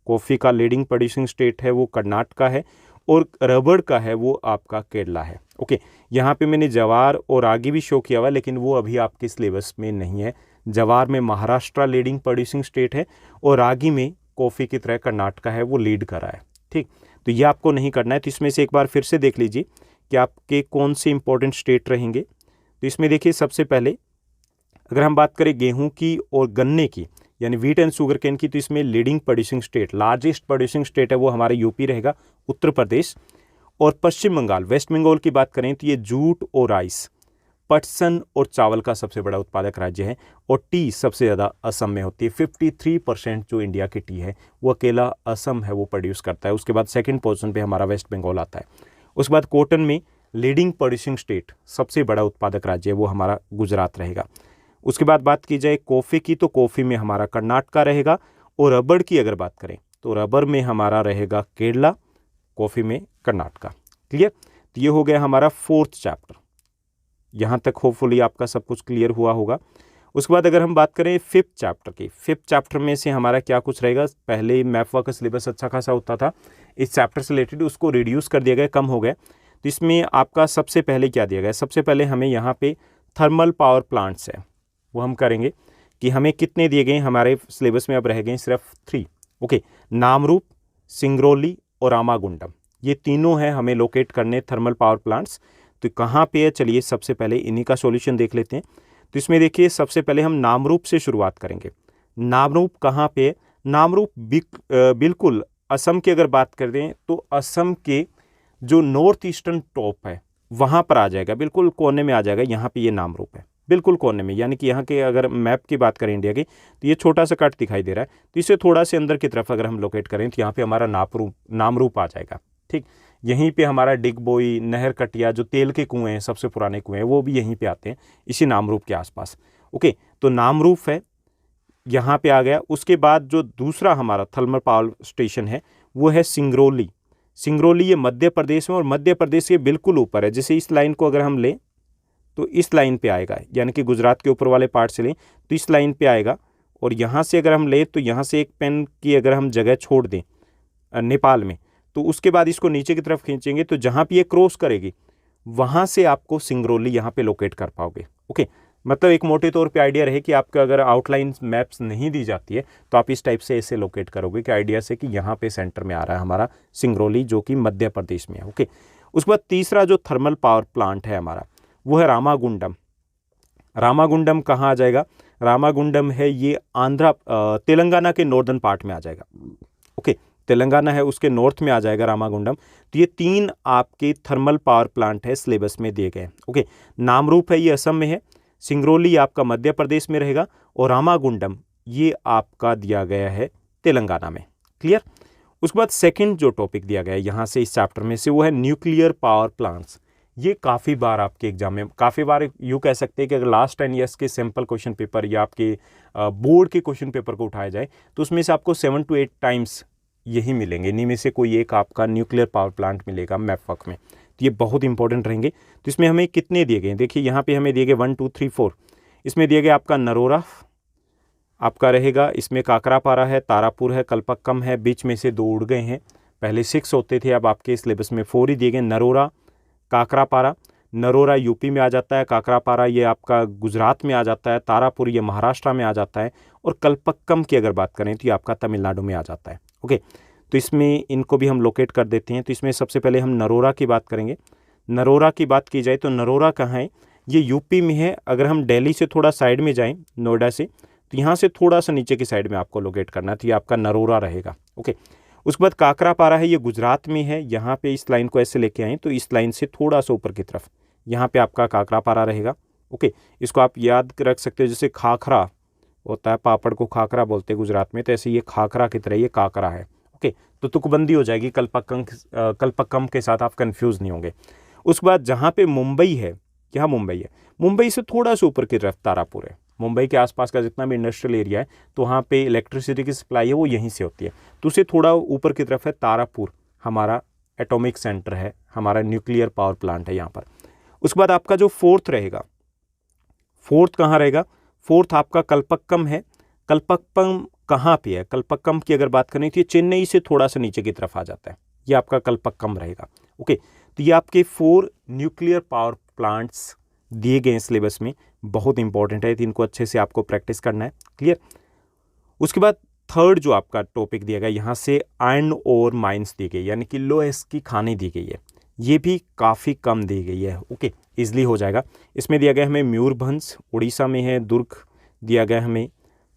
कॉफ़ी का लीडिंग प्रोड्यूसिंग स्टेट है वो कर्नाटका है, और रबड़ का है वो आपका केरला है। ओके, यहाँ पे मैंने जवार और रागी भी शो किया हुआ है, लेकिन वो अभी आपके सिलेबस में नहीं है। जवार में महाराष्ट्र लीडिंग प्रोड्यूसिंग स्टेट है, और रागी में कॉफ़ी की तरह कर्नाटका है वो लीड कर रहा है। ठीक, तो ये आपको नहीं करना है। तो इसमें से एक बार फिर से देख लीजिए कि आपके कौन से इंपॉर्टेंट स्टेट रहेंगे। तो इसमें देखिए, सबसे पहले अगर हम बात करें गेहूं की और गन्ने की, यानी वीट एंड शुगर केन की, तो इसमें leading producing state, largest producing state है वो हमारा यूपी रहेगा, उत्तर प्रदेश और पश्चिम बंगाल। वेस्ट बंगाल की बात करें तो ये जूट और राइस, पटसन और चावल का सबसे बड़ा उत्पादक राज्य है, और टी सबसे ज़्यादा असम में होती है। 53% जो इंडिया की टी है वो अकेला असम है वो प्रोड्यूस करता है। उसके बाद सेकंड पोजीशन पे हमारा वेस्ट बंगाल आता है। उसके बाद कॉटन में लीडिंग प्रोड्यूसिंग स्टेट, सबसे बड़ा उत्पादक राज्य है वो हमारा गुजरात रहेगा। उसके बाद बात की जाए कॉफ़ी की, तो कॉफ़ी में हमारा कर्नाटका रहेगा, और रबड़ की अगर बात करें तो रबड़ में हमारा रहेगा केरला, कॉफ़ी में कर्नाटका। क्लियर? तो ये हो गया हमारा 4th चैप्टर। यहाँ तक होपफुली आपका सब कुछ क्लियर हुआ होगा। उसके बाद अगर हम बात करें 5th चैप्टर की, 5th चैप्टर में से हमारा क्या कुछ रहेगा। पहले मैप का सिलेबस अच्छा खासा होता था, इस चैप्टर से रिलेटेड उसको रिड्यूस कर दिया गया, कम हो गया। तो इसमें आपका सबसे पहले क्या दिया गया, सबसे पहले हमें यहाँ पे थर्मल पावर प्लांट्स है वो हम करेंगे कि हमें कितने दिए गए। हमारे सिलेबस में अब रह गए सिर्फ 3। ओके, नामरूप, सिंगरौली और रामागुंडम, ये तीनों हैं हमें लोकेट करने थर्मल पावर प्लांट्स। तो कहाँ पे है, चलिए सबसे पहले इन्हीं का सॉल्यूशन देख लेते हैं। तो इसमें देखिए, सबसे पहले हम नामरूप से शुरुआत करेंगे। नामरूप कहाँ पे है? नामरूप बिल्कुल असम की अगर बात कर दें तो असम के जो नॉर्थ ईस्टर्न टॉप है वहाँ पर आ जाएगा, बिल्कुल कोने में आ जाएगा। यहाँ पे ये नामरूप है बिल्कुल कोने में, यानी कि यहाँ के अगर मैप की बात करें इंडिया की, तो ये छोटा सा कट दिखाई दे रहा है। तो इसे थोड़ा से अंदर की तरफ अगर हम लोकेट करें तो यहाँ पे हमारा नामरूप आ जाएगा। ठीक, यहीं पे हमारा डिगबोई, नहर कटिया, जो तेल के कुएँ हैं, सबसे पुराने कुएँ हैं, वो भी यहीं पे आते हैं, इसी नामरूप के आसपास। ओके, तो नामरूप है, यहाँ पे आ गया। उसके बाद जो दूसरा हमारा थर्मल पावर स्टेशन है वो है सिंगरौली। सिंगरौली ये मध्य प्रदेश में, और मध्य प्रदेश के बिल्कुल ऊपर है। जैसे इस लाइन को अगर हम लें तो इस लाइन पे आएगा, यानी कि गुजरात के ऊपर वाले पार्ट से लें तो इस लाइन पे आएगा, और यहाँ से अगर हम लें तो यहाँ से एक पेन की अगर हम जगह छोड़ दें नेपाल में, तो उसके बाद इसको नीचे की तरफ खींचेंगे तो जहाँ पे ये क्रॉस करेगी वहाँ से आपको सिंगरौली यहाँ पे लोकेट कर पाओगे। ओके, मतलब एक मोटे तौर पे आइडिया रहे कि आपका अगर आउटलाइन मैप्स नहीं दी जाती है तो आप इस टाइप से ऐसे लोकेट करोगे कि आइडिया से कि यहाँ पे सेंटर में आ रहा है हमारा सिंगरौली, जो कि मध्य प्रदेश में है। ओके, उसके बाद तीसरा जो थर्मल पावर प्लांट है हमारा वो है रामागुंडम। रामागुंडम कहाँ आ जाएगा? रामागुंडम है ये तेलंगाना के नॉर्दर्न पार्ट में आ जाएगा। ओके, तेलंगाना है उसके नॉर्थ में आ जाएगा रामागुंडम। तो ये 3 आपके थर्मल पावर प्लांट है सिलेबस में दिए गए। ओके, नामरूप है ये असम में है, सिंगरौली आपका मध्य प्रदेश में रहेगा, और रामागुंडम ये आपका दिया गया है तेलंगाना में। क्लियर? उसके बाद सेकंड जो टॉपिक दिया गया है यहाँ से इस चैप्टर में से वो है न्यूक्लियर पावर प्लांट्स। ये काफ़ी बार आपके एग्जाम में, काफ़ी बार यूँ कह सकते हैं कि अगर लास्ट 10 ईयर्स के सिंपल क्वेश्चन पेपर या आपके बोर्ड के क्वेश्चन पेपर को उठाया जाए तो उसमें से आपको 7 to 8 टाइम्स यही मिलेंगे, इन्हीं में से कोई एक आपका न्यूक्लियर पावर प्लांट मिलेगा मैप वर्क में। तो ये बहुत इंपॉर्टेंट रहेंगे। तो इसमें हमें कितने दिए गए, देखिए यहाँ पे हमें दिए गए 1 2 3 4। इसमें दिए गए आपका नरोरा आपका रहेगा, इसमें काकरापारा है, तारापुर है, कल्पक्कम है, बीच में से 2 उड़ गए हैं, पहले 6 होते थे, अब आपके सिलेबस में 4 ही दिए गए। नरोरा, काकरापारा, नरोरा यूपी में आ जाता है, काकरापारा ये आपका गुजरात में आ जाता है, तारापुर ये महाराष्ट्र में आ जाता है, और कल्पक्कम की अगर बात करें तो ये आपका तमिलनाडु में आ जाता है। ओके, तो इसमें इनको भी हम लोकेट कर देते हैं। तो इसमें सबसे पहले हम नरोरा की बात करेंगे। नरोरा की बात की जाए तो नरोरा कहाँ है, ये यूपी में है। अगर हम दिल्ली से थोड़ा साइड में जाएँ, नोएडा से, तो यहाँ से थोड़ा सा नीचे की साइड में आपको लोकेट करना है, तो ये आपका नरोरा रहेगा। ओके, उसके बाद काकरापारा है, ये गुजरात में है। यहाँ पे इस लाइन को ऐसे लेके आएँ तो इस लाइन से थोड़ा सा ऊपर की तरफ यहाँ पे आपका काकरापारा रहेगा। ओके, इसको आप याद रख सकते हो, जैसे खाखरा होता है, पापड़ को खाखरा बोलते हैं गुजरात में, तो ऐसे ये खाखरा की तरह ये काकरा है। ओके, तो तुकबंदी हो जाएगी, कल्पक्कम के साथ आप कंफ्यूज नहीं होंगे। उसके बाद जहाँ पे मुंबई है, यहाँ मुंबई है, मुंबई से थोड़ा सा ऊपर की तरफ तारापुर है। मुंबई के आसपास का जितना भी इंडस्ट्रियल एरिया है तो वहाँ पे इलेक्ट्रिसिटी की सप्लाई है वो यहीं से होती है, तो उससे थोड़ा ऊपर की तरफ है तारापुर, हमारा एटॉमिक सेंटर है, हमारा न्यूक्लियर पावर प्लांट है यहाँ पर। उसके बाद आपका जो फोर्थ रहेगा, फोर्थ कहाँ रहेगा, फोर्थ आपका कल्पक्कम है। कल्पक्कम कहाँ पे है, कल्पक्कम की अगर बात करें तो ये चेन्नई से थोड़ा सा नीचे की तरफ आ जाता है, ये आपका कल्पक्कम रहेगा। ओके, तो ये आपके 4 न्यूक्लियर पावर प्लांट्स दिए गए हैं सिलेबस में, बहुत इंपॉर्टेंट है, तो इनको अच्छे से आपको प्रैक्टिस करना है। क्लियर। उसके बाद थर्ड जो आपका टॉपिक दिया गया, यहाँ से आयरन ओर माइंस दी गई, यानी कि लोहेस की खानी दी गई है, ये भी काफ़ी कम दी गई है। ओके, इजली हो जाएगा। इसमें दिया गया हमें मयूरभंज उड़ीसा में है, दुर्ग दिया गया हमें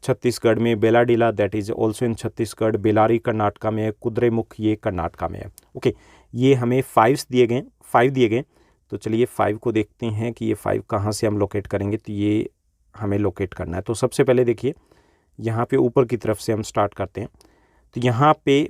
छत्तीसगढ़ में, Bailadila that is also in Chhattisgarh, Bellary Karnataka में है, कुद्रेमुख ये कर्नाटका में है। ओके, ये हमें 5 दिए गए। तो चलिए 5 को देखते हैं कि ये 5 कहाँ से हम लोकेट करेंगे, तो ये हमें लोकेट करना है। तो सबसे पहले देखिए यहाँ पे ऊपर की तरफ से हम स्टार्ट करते हैं। तो यहाँ पे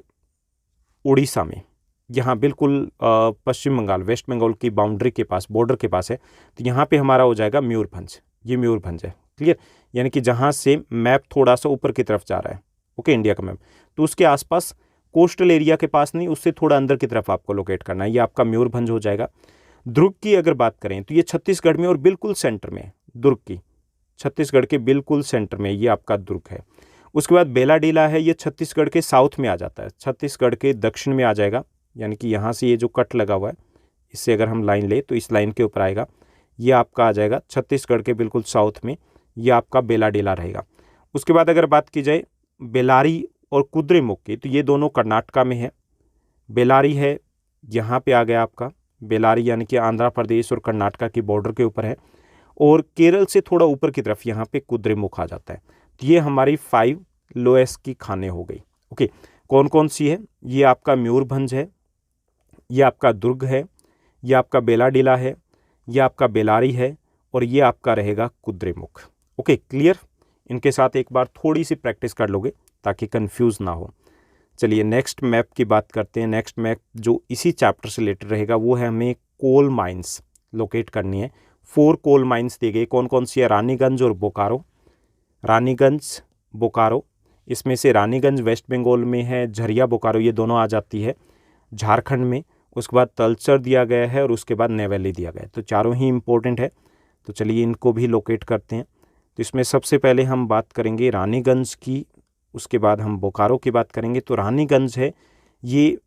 उड़ीसा में, यहाँ बिल्कुल पश्चिम बंगाल वेस्ट बंगाल की बाउंड्री के पास, बॉर्डर के पास है, तो यहाँ पे हमारा हो जाएगा मयूरभंज, ये मयूरभंज है। क्लियर, यानी कि जहाँ से मैप थोड़ा सा ऊपर की तरफ जा रहा है, ओके, इंडिया का मैप, तो उसके आसपास कोस्टल एरिया के पास नहीं, उससे थोड़ा अंदर की तरफ आपको लोकेट करना है, ये आपका मयूरभंज हो जाएगा। दुर्ग की अगर बात करें तो ये छत्तीसगढ़ में और बिल्कुल सेंटर में, दुर्ग की छत्तीसगढ़ के बिल्कुल सेंटर में ये आपका दुर्ग है। उसके बाद बेलाडीला है, ये छत्तीसगढ़ के साउथ में आ जाता है, छत्तीसगढ़ के दक्षिण में आ जाएगा, यानी कि यहाँ से ये जो कट लगा हुआ है इससे अगर हम लाइन ले तो इस लाइन के ऊपर आएगा, ये आपका आ जाएगा छत्तीसगढ़ के बिल्कुल साउथ में, ये आपका बेलाडीला रहेगा। उसके बाद अगर बात की जाए बेलारी और कुद्रेमुख की, तो ये दोनों कर्नाटका में है। बेलारी है यहाँ पे आ गया आपका बेलारी, यानी कि आंध्र प्रदेश और कर्नाटका की बॉर्डर के ऊपर है, और केरल से थोड़ा ऊपर की तरफ यहाँ पे कुद्रेमुख आ जाता है। तो ये हमारी 5 लोएस की खाने हो गई। ओके, कौन कौन सी है, ये आपका मयूरभंज है, ये आपका दुर्ग है, ये आपका बेलाडीला है, ये आपका बेलारी है, और ये आपका रहेगा कुद्रेमुख। Okay, clear. इनके साथ एक बार थोड़ी सी प्रैक्टिस कर लोगे ताकि कंफ्यूज ना हो। चलिए नेक्स्ट मैप की बात करते हैं। नेक्स्ट मैप जो इसी चैप्टर से रिलेटेड रहेगा वो है हमें कोल माइंस लोकेट करनी है। 4 कोल माइंस दी गई, कौन कौन सी है, रानीगंज और बोकारो। रानीगंज बोकारो, इसमें से रानीगंज वेस्ट बंगाल में है, झरिया बोकारो ये दोनों आ जाती है झारखंड में। उसके बाद तलचर दिया गया है और उसके बाद नेवेली दिया गया है, तो चारों ही इंपॉर्टेंट है। तो चलिए इनको भी लोकेट करते हैं। तो इसमें सबसे पहले हम बात करेंगे रानीगंज की, उसके बाद हम बोकारो की बात करेंगे। तो रानीगंज है, ये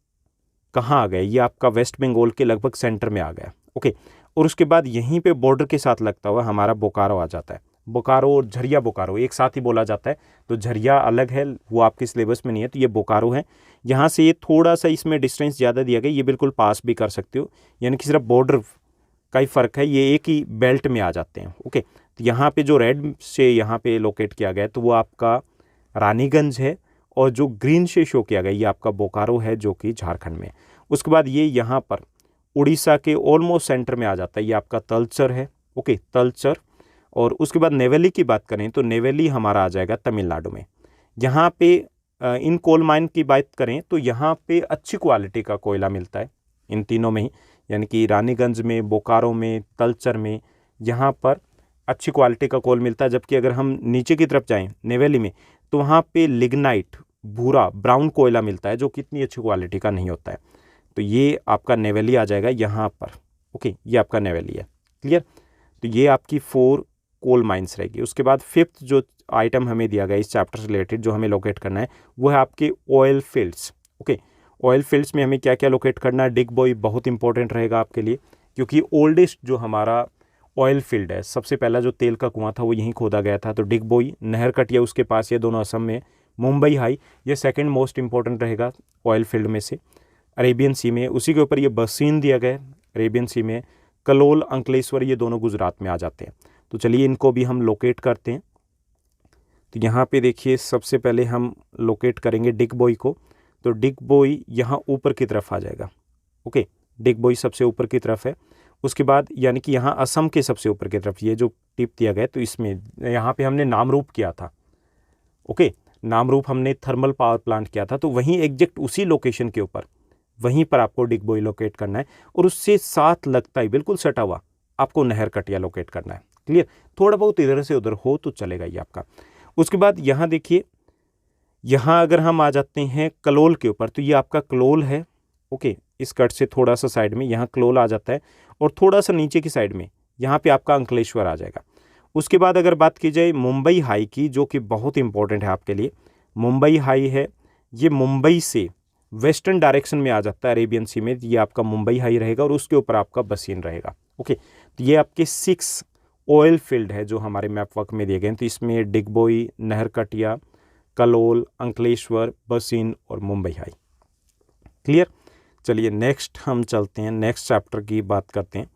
कहाँ आ गया, ये आपका वेस्ट बंगाल के लगभग सेंटर में आ गया। ओके, और उसके बाद यहीं पे बॉर्डर के साथ लगता हुआ हमारा बोकारो आ जाता है। बोकारो और झरिया बोकारो एक साथ ही बोला जाता है, तो झरिया अलग है, वो आपके सिलेबस में नहीं है, तो ये बोकारो है। यहाँ से ये थोड़ा सा इसमें डिस्टेंस ज़्यादा दिया गया, ये बिल्कुल पास भी कर सकते हो, यानी कि सिर्फ बॉर्डर का ही फ़र्क है, ये एक ही बेल्ट में आ जाते हैं। ओके, तो यहाँ पे जो रेड से यहाँ पे लोकेट किया गया है तो वो आपका रानीगंज है, और जो ग्रीन से शो किया गया ये आपका बोकारो है जो कि झारखंड में। उसके बाद ये यहाँ पर उड़ीसा के ऑलमोस्ट सेंटर में आ जाता है, ये आपका तलचर है। ओके, तलचर। और उसके बाद नेवेली की बात करें तो नेवेली हमारा आ जाएगा तमिलनाडु में। यहाँ पे इन कोल माइन की बात करें तो यहाँ पे अच्छी क्वालिटी का कोयला मिलता है इन तीनों में ही, यानी कि रानीगंज में, बोकारो में, तलचर में, यहाँ पर अच्छी क्वालिटी का कोल मिलता है। जबकि अगर हम नीचे की तरफ जाएं नेवेली में, तो वहाँ पे लिग्नाइट, भूरा, ब्राउन कोयला मिलता है जो कितनी अच्छी क्वालिटी का नहीं होता है। तो ये आपका नेवेली आ जाएगा यहाँ पर। ओके, ये आपका नेवेली है। क्लियर? तो ये आपकी 4 कोल माइंस रहेगी। उसके बाद 5th जो आइटम हमें दिया गया इस चैप्टर से रिलेटेड जो हमें लोकेट करना है वो है आपके oil fields. Okay, oil fields में हमें क्या क्या लोकेट करना है? डिग बॉय बहुत इंपॉर्टेंट रहेगा आपके लिए, क्योंकि ओल्डेस्ट जो हमारा ऑयल फील्ड है, सबसे पहला जो तेल का कुआं था वो यहीं खोदा गया था। तो डिग बॉय, नहर कटिया उसके पास, ये दोनों असम में। मुंबई हाई, ये सेकंड मोस्ट इंपॉर्टेंट रहेगा ऑयल फील्ड में से। अरेबियन सी में, उसी के ऊपर ये बसीन दिया गया है अरेबियन सी में। कलोल, अंकलेश्वर, ये दोनों गुजरात में आ जाते हैं। तो चलिए इनको भी हम लोकेट करते हैं। तो यहाँ पे देखिए सबसे पहले हम लोकेट करेंगे डिग बॉय को। तो डिग बॉय यहाँ ऊपर की तरफ आ जाएगा। ओके, डिग बॉय सबसे ऊपर की तरफ है। उसके बाद यानी कि यहाँ असम के सबसे ऊपर की तरफ ये जो टिप दिया गया, तो इसमें यहाँ पे हमने नामरूप किया था। ओके, नामरूप हमने थर्मल पावर प्लांट किया था, तो वहीं एग्जैक्ट उसी लोकेशन के ऊपर वहीं पर आपको डिग बॉय लोकेट करना है। और उससे साथ लगता ही बिल्कुल सटा हुआ आपको नहर कटिया लोकेट करना है। क्लियर? थोड़ा बहुत इधर से उधर हो तो चलेगा ये आपका। उसके बाद यहाँ देखिए, यहाँ अगर हम आ जाते हैं कलोल के ऊपर, तो ये आपका कलोल है। ओके, इस कट से थोड़ा सा साइड में यहाँ कलोल आ जाता है, और थोड़ा सा नीचे की साइड में यहाँ पे आपका अंकलेश्वर आ जाएगा। उसके बाद अगर बात की जाए मुंबई हाई की, जो कि बहुत इंपॉर्टेंट है आपके लिए, मुंबई हाई है, ये मुंबई से वेस्टर्न डायरेक्शन में आ जाता है अरेबियन सी में। ये आपका मुंबई हाई रहेगा और उसके ऊपर आपका बसीन रहेगा। ओके, तो ये आपके 6 ऑयल फील्ड है जो हमारे मैप वर्क में दिए गए हैं। तो इसमें डिग बॉय, नहर कटिया, कलोल, अंकलेश्वर, बसीन और मुंबई हाई। क्लियर? चलिए नेक्स्ट हम चलते हैं, नेक्स्ट चैप्टर की बात करते हैं।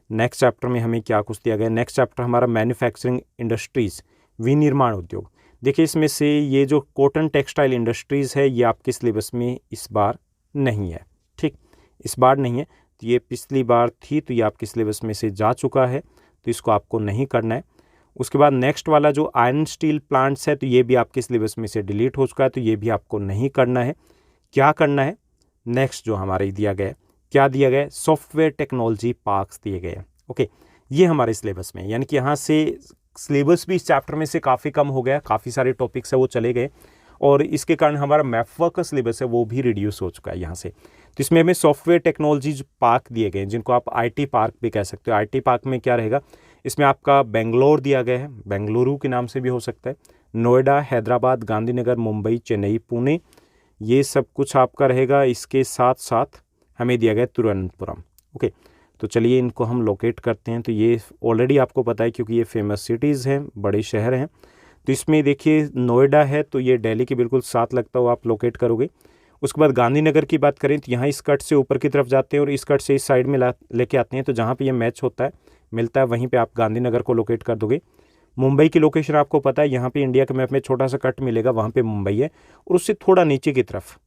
नेक्स्ट चैप्टर में हमें क्या कुछ दिया गया है? नेक्स्ट चैप्टर हमारा मैन्युफैक्चरिंग इंडस्ट्रीज़, विनिर्माण उद्योग। देखिए इसमें से ये जो कॉटन टेक्सटाइल इंडस्ट्रीज़ है ये आपके सिलेबस में इस बार नहीं है। ठीक, इस बार नहीं है। तो ये पिछली बार थी, तो ये आपके सिलेबस में से जा चुका है, तो इसको आपको नहीं करना है। उसके बाद नेक्स्ट वाला जो आयरन स्टील प्लांट्स है, तो ये भी आपके सिलेबस में से डिलीट हो चुका है, तो ये भी आपको नहीं करना है। क्या करना है? नेक्स्ट जो हमारे दिया गया है, क्या दिया गया है? सॉफ्टवेयर टेक्नोलॉजी पार्क्स दिए गए हैं। ओके, ये हमारे सिलेबस में, यानी कि यहाँ से सिलेबस भी इस चैप्टर में से काफ़ी कम हो गया, काफ़ी सारे टॉपिक्स है वो चले गए, और इसके कारण हमारा मैप वर्क का सिलेबस है वो भी रिड्यूस हो चुका है यहाँ से। तो इसमें हमें सॉफ्टवेयर टेक्नोलॉजी पार्क दिए गए हैं, जिनको आप IT पार्क भी कह सकते हो। IT पार्क में क्या रहेगा? इसमें आपका बेंगलोर दिया गया है, बेंगलुरु के नाम से भी हो सकता है, नोएडा, हैदराबाद, गांधीनगर, मुंबई, चेन्नई, पुणे, ये सब कुछ आपका रहेगा। इसके साथ साथ हमें दिया गया तिरुवनंतपुरम। ओके, तो चलिए इनको हम लोकेट करते हैं। तो ये ऑलरेडी आपको पता है क्योंकि ये फेमस सिटीज़ हैं, बड़े शहर हैं। तो इसमें देखिए नोएडा है, तो ये दिल्ली के बिल्कुल साथ लगता हुआ आप लोकेट करोगे। उसके बाद गांधीनगर की बात करें तो यहाँ इस कट से ऊपर की तरफ जाते हैं और इस कट से इस साइड में लेके आते हैं, तो जहाँ पे ये मैच होता है, मिलता है, वहीं पे आप गांधीनगर को लोकेट कर दोगे। मुंबई की लोकेशन आपको पता है, यहाँ पे इंडिया के मैप में छोटा सा कट मिलेगा, वहाँ पे मुंबई है, और उससे थोड़ा नीचे की तरफ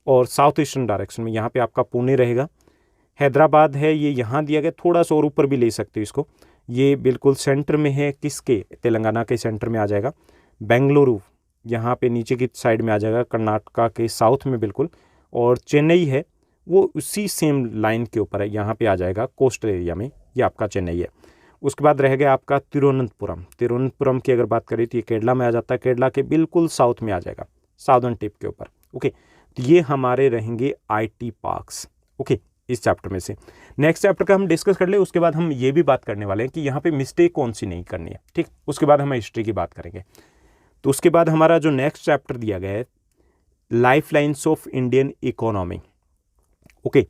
और साउथ ईस्टर्न डायरेक्शन में यहाँ पे आपका पुणे रहेगा। हैदराबाद है, ये यहाँ दिया गया, थोड़ा सा और ऊपर भी ले सकते हो इसको, ये बिल्कुल सेंटर में है, किसके? तेलंगाना के सेंटर में आ जाएगा। बेंगलुरु यहाँ पे नीचे की साइड में आ जाएगा, कर्नाटका के साउथ में बिल्कुल। और चेन्नई है, वो उसी सेम लाइन के ऊपर है, यहाँ पे आ जाएगा कोस्टल एरिया में, ये आपका चेन्नई है। उसके बाद रह गया आपका तिरुवनंतपुरम। तिरुवनंतपुरम की अगर बात करें तो ये केरला में आ जाता है, केरला के बिल्कुल साउथ में आ जाएगा, साउदर्न टिप के ऊपर। ओके, तो ये हमारे रहेंगे IT पार्क्स। ओके, इस चैप्टर में से नेक्स्ट चैप्टर का हम डिस्कस कर ले। उसके बाद हम ये भी बात करने वाले हैं कि यहाँ पे मिस्टेक कौन सी नहीं करनी है। ठीक, उसके बाद हम हिस्ट्री की बात करेंगे। तो उसके बाद हमारा जो नेक्स्ट चैप्टर दिया गया है, life lines of Indian economy. Okay,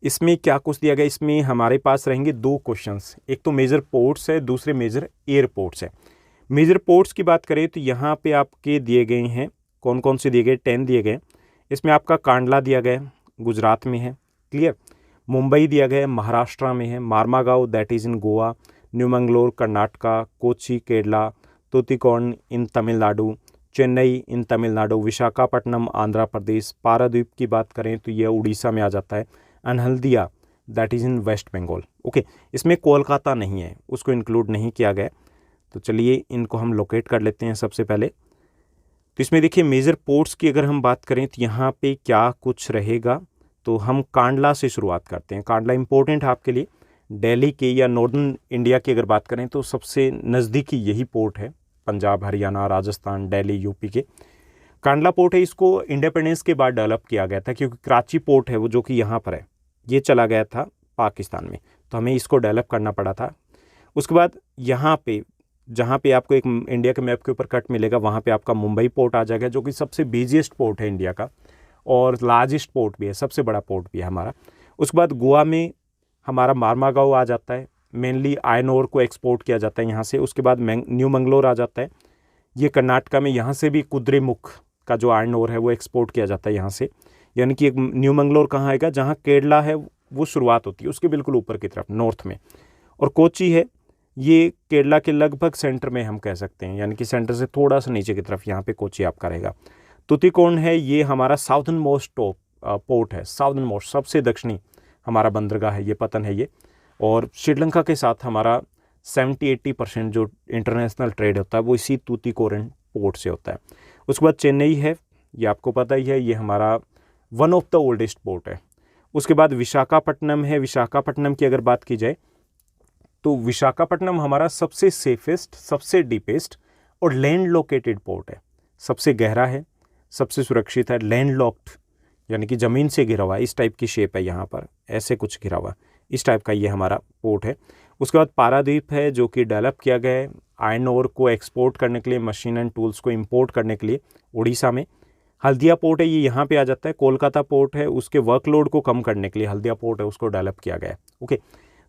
इसमें क्या कुछ दिया गया? इसमें हमारे पास रहेंगे 2 क्वेश्चंस, एक तो मेजर पोर्ट्स है, दूसरे मेजर एयरपोर्ट्स है। मेजर पोर्ट्स की बात करें तो यहाँ पे आपके दिए गए हैं, कौन कौन से दिए गए? 10 दिए गए। इसमें आपका कांडला दिया गया है, गुजरात में है। क्लियर? मुंबई दिया गया है, महाराष्ट्र में है। Marmagao that is in Goa. New Mangalore Karnataka. Kochi Kerala. Tuticorin in Tamil Nadu. Chennai in Tamil Nadu. Visakhapatnam Andhra Pradesh. Paradip की बात करें तो यह उड़ीसा में आ जाता है। अनहल्दिया that is in west Bengal. Okay, इसमें कोलकाता नहीं है, उसको इंक्लूड नहीं किया गया। तो चलिए इनको हम लोकेट कर लेते हैं सबसे पहले। तो इसमें देखिए मेजर पोर्ट्स की अगर हम बात करें तो यहाँ पे क्या कुछ रहेगा, तो हम कांडला से शुरुआत करते हैं। कांडला इंपॉर्टेंट है आपके लिए। दिल्ली के या नॉर्दर्न इंडिया की अगर बात करें तो सबसे नज़दीकी यही पोर्ट है, पंजाब, हरियाणा, राजस्थान, दिल्ली, यूपी के। कांडला पोर्ट है, इसको इंडिपेंडेंस के बाद डेवलप किया गया था, क्योंकि कराची पोर्ट है वो जो कि यहाँ पर है, ये चला गया था पाकिस्तान में, तो हमें इसको डेवलप करना पड़ा था। उसके बाद यहाँ पे जहाँ पे आपको एक इंडिया के मैप के ऊपर कट मिलेगा, वहाँ पे आपका मुंबई पोर्ट आ जाएगा, जो कि सबसे बिजिएस्ट पोर्ट है इंडिया का और लार्जेस्ट पोर्ट भी है, सबसे बड़ा पोर्ट भी है हमारा। उसके बाद गोवा में हमारा मारमागांव आ जाता है, मेनली आयरन ओर को एक्सपोर्ट किया जाता है यहाँ से। उसके बाद न्यू मंगलोर आ जाता है, ये कर्नाटका में, यहाँ से भी कुद्रेमुख का जो आयरन ओर है वो एक्सपोर्ट किया जाता है यहाँ से। यानी कि एक न्यू मंगलोर कहाँ आएगा, जहाँ केरला है वो शुरुआत होती है, उसके बिल्कुल ऊपर की तरफ नॉर्थ में। और कोची है, ये केरला के लगभग सेंटर में हम कह सकते हैं, यानी कि सेंटर से थोड़ा सा नीचे की तरफ यहाँ पे कोची आपका रहेगा। तुतिकोण है, ये हमारा साउदर्न मोस्ट पोर्ट है, साउदर्न मोस्ट, सबसे दक्षिणी हमारा बंदरगाह है, ये पतन है ये। और श्रीलंका के साथ हमारा 70-80% जो इंटरनेशनल ट्रेड होता है वो इसी तुतिकोरन पोर्ट से होता है। उसके बाद चेन्नई है, ये आपको पता ही है, ये हमारा one of the oldest port है। उसके बाद विशाखापट्टनम है। विशाखापट्टनम की अगर बात की जाए तो विशाखापट्टनम हमारा सबसे सेफेस्ट, सबसे डीपेस्ट और लैंड लोकेटेड पोर्ट है, सबसे गहरा है, सबसे सुरक्षित है, लैंड लॉक्ड, यानी कि ज़मीन से घिरा हुआ, इस टाइप की शेप है यहाँ पर, ऐसे कुछ घिरा हुआ, इस टाइप का ये हमारा पोर्ट है। उसके बाद पारादीप है, जो कि डेवलप किया गया है आयरन ओर को एक्सपोर्ट करने के लिए, मशीन एंड टूल्स को इंपोर्ट करने के लिए, उड़ीसा में। हल्दिया पोर्ट है, ये यहाँ पे आ जाता है। कोलकाता पोर्ट है, उसके वर्कलोड को कम करने के लिए हल्दिया पोर्ट है, उसको डेवलप किया गया है। ओके,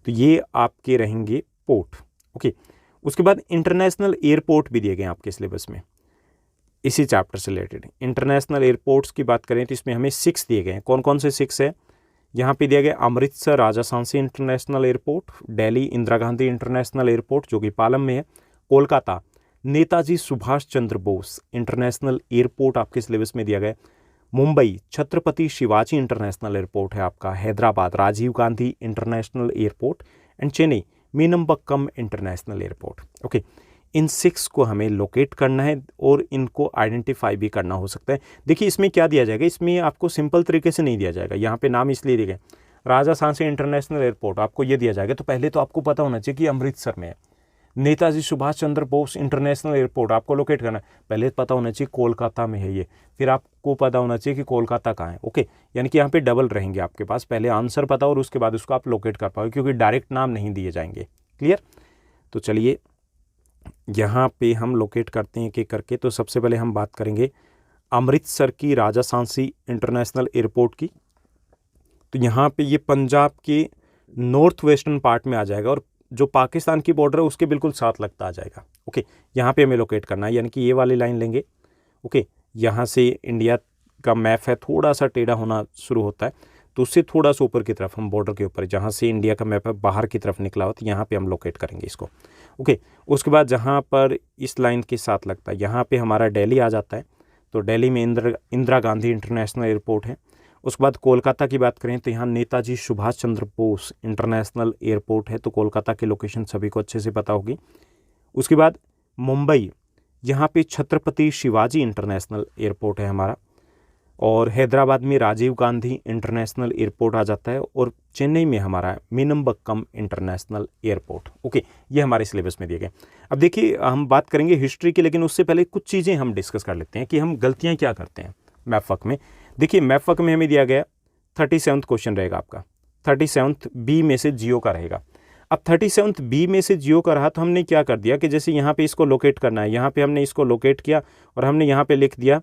तो ये आपके रहेंगे पोर्ट। ओके, उसके बाद इंटरनेशनल एयरपोर्ट भी दिए गए हैं आपके सिलेबस में, इसी चैप्टर से रिलेटेड। इंटरनेशनल एयरपोर्ट्स की बात करें तो इसमें हमें 6 दिए गए हैं। कौन कौन से 6 है, यहाँ पे दिया गया Amritsar Rajasansi international airport, Delhi Indira Gandhi international airport जो कि पालम में है, कोलकाता नेताजी सुभाष चंद्र बोस इंटरनेशनल एयरपोर्ट आपके सिलेबस में दिया गया, मुंबई छत्रपति शिवाजी इंटरनेशनल एयरपोर्ट है आपका, Hyderabad Rajiv Gandhi international airport and Chennai Meenambakkam international airport. Okay, इन 6 को हमें लोकेट करना है और इनको आइडेंटिफाई भी करना हो सकता है। देखिए इसमें क्या दिया जाएगा, इसमें आपको सिंपल तरीके से नहीं दिया जाएगा, यहाँ पे नाम इसलिए दिए गए राजासांसी इंटरनेशनल एयरपोर्ट, आपको ये दिया जाएगा तो पहले तो आपको पता होना चाहिए कि अमृतसर में है। नेताजी सुभाष चंद्र बोस इंटरनेशनल एयरपोर्ट आपको लोकेट करना है, पहले पता होना चाहिए कोलकाता में है ये, फिर आपको पता होना चाहिए कि कोलकाता कहाँ है। ओके, यानी कि यहाँ पे डबल रहेंगे आपके पास, पहले आंसर पता और उसके बाद उसको आप लोकेट कर पाओगे, क्योंकि डायरेक्ट नाम नहीं दिए जाएंगे। क्लियर, तो चलिए यहाँ पे हम लोकेट करते हैं एक-एक करके। तो सबसे पहले हम बात करेंगे अमृतसर की राजासांसी इंटरनेशनल एयरपोर्ट की। तो यहाँ पे ये पंजाब के नॉर्थ वेस्टर्न पार्ट में आ जाएगा और जो पाकिस्तान की बॉर्डर है उसके बिल्कुल साथ लगता आ जाएगा। ओके, यहाँ पे हमें लोकेट करना है, यानी कि ये वाली लाइन लेंगे। ओके, यहाँ से इंडिया का मैप है, थोड़ा सा टेढ़ा होना शुरू होता है, तो उससे थोड़ा सा ऊपर की तरफ हम बॉर्डर के ऊपर, जहाँ से इंडिया का मैप है बाहर की तरफ निकला हो, तो यहाँ पे हम लोकेट करेंगे इसको। ओके, उसके बाद जहाँ पर इस लाइन के साथ लगता है यहाँ पे हमारा दिल्ली आ जाता है, तो दिल्ली में इंदिरा गांधी इंटरनेशनल एयरपोर्ट है। उसके बाद कोलकाता की बात करें तो यहाँ नेताजी सुभाष चंद्र बोस इंटरनेशनल एयरपोर्ट है, तो कोलकाता की लोकेशन सभी को अच्छे से पता होगी। उसके बाद मुंबई, यहाँ पे छत्रपति शिवाजी इंटरनेशनल एयरपोर्ट है हमारा, और हैदराबाद में राजीव गांधी इंटरनेशनल एयरपोर्ट आ जाता है, और चेन्नई में हमारा मीनम्बक्कम इंटरनेशनल एयरपोर्ट। ओके, ये हमारे सिलेबस में दिए गए। अब देखिए हम बात करेंगे हिस्ट्री की, लेकिन उससे पहले कुछ चीज़ें हम डिस्कस कर लेते हैं कि हम गलतियाँ क्या करते हैं मैप वर्क में। देखिए मैप वर्क में हमें दिया गया 37वां क्वेश्चन रहेगा आपका, 37वां बी में से जियो का रहेगा। अब 37वां बी में से जियो का रहा, तो हमने क्या कर दिया कि जैसे यहाँ पे इसको लोकेट करना है, यहाँ पे हमने इसको लोकेट किया और हमने यहाँ पे लिख दिया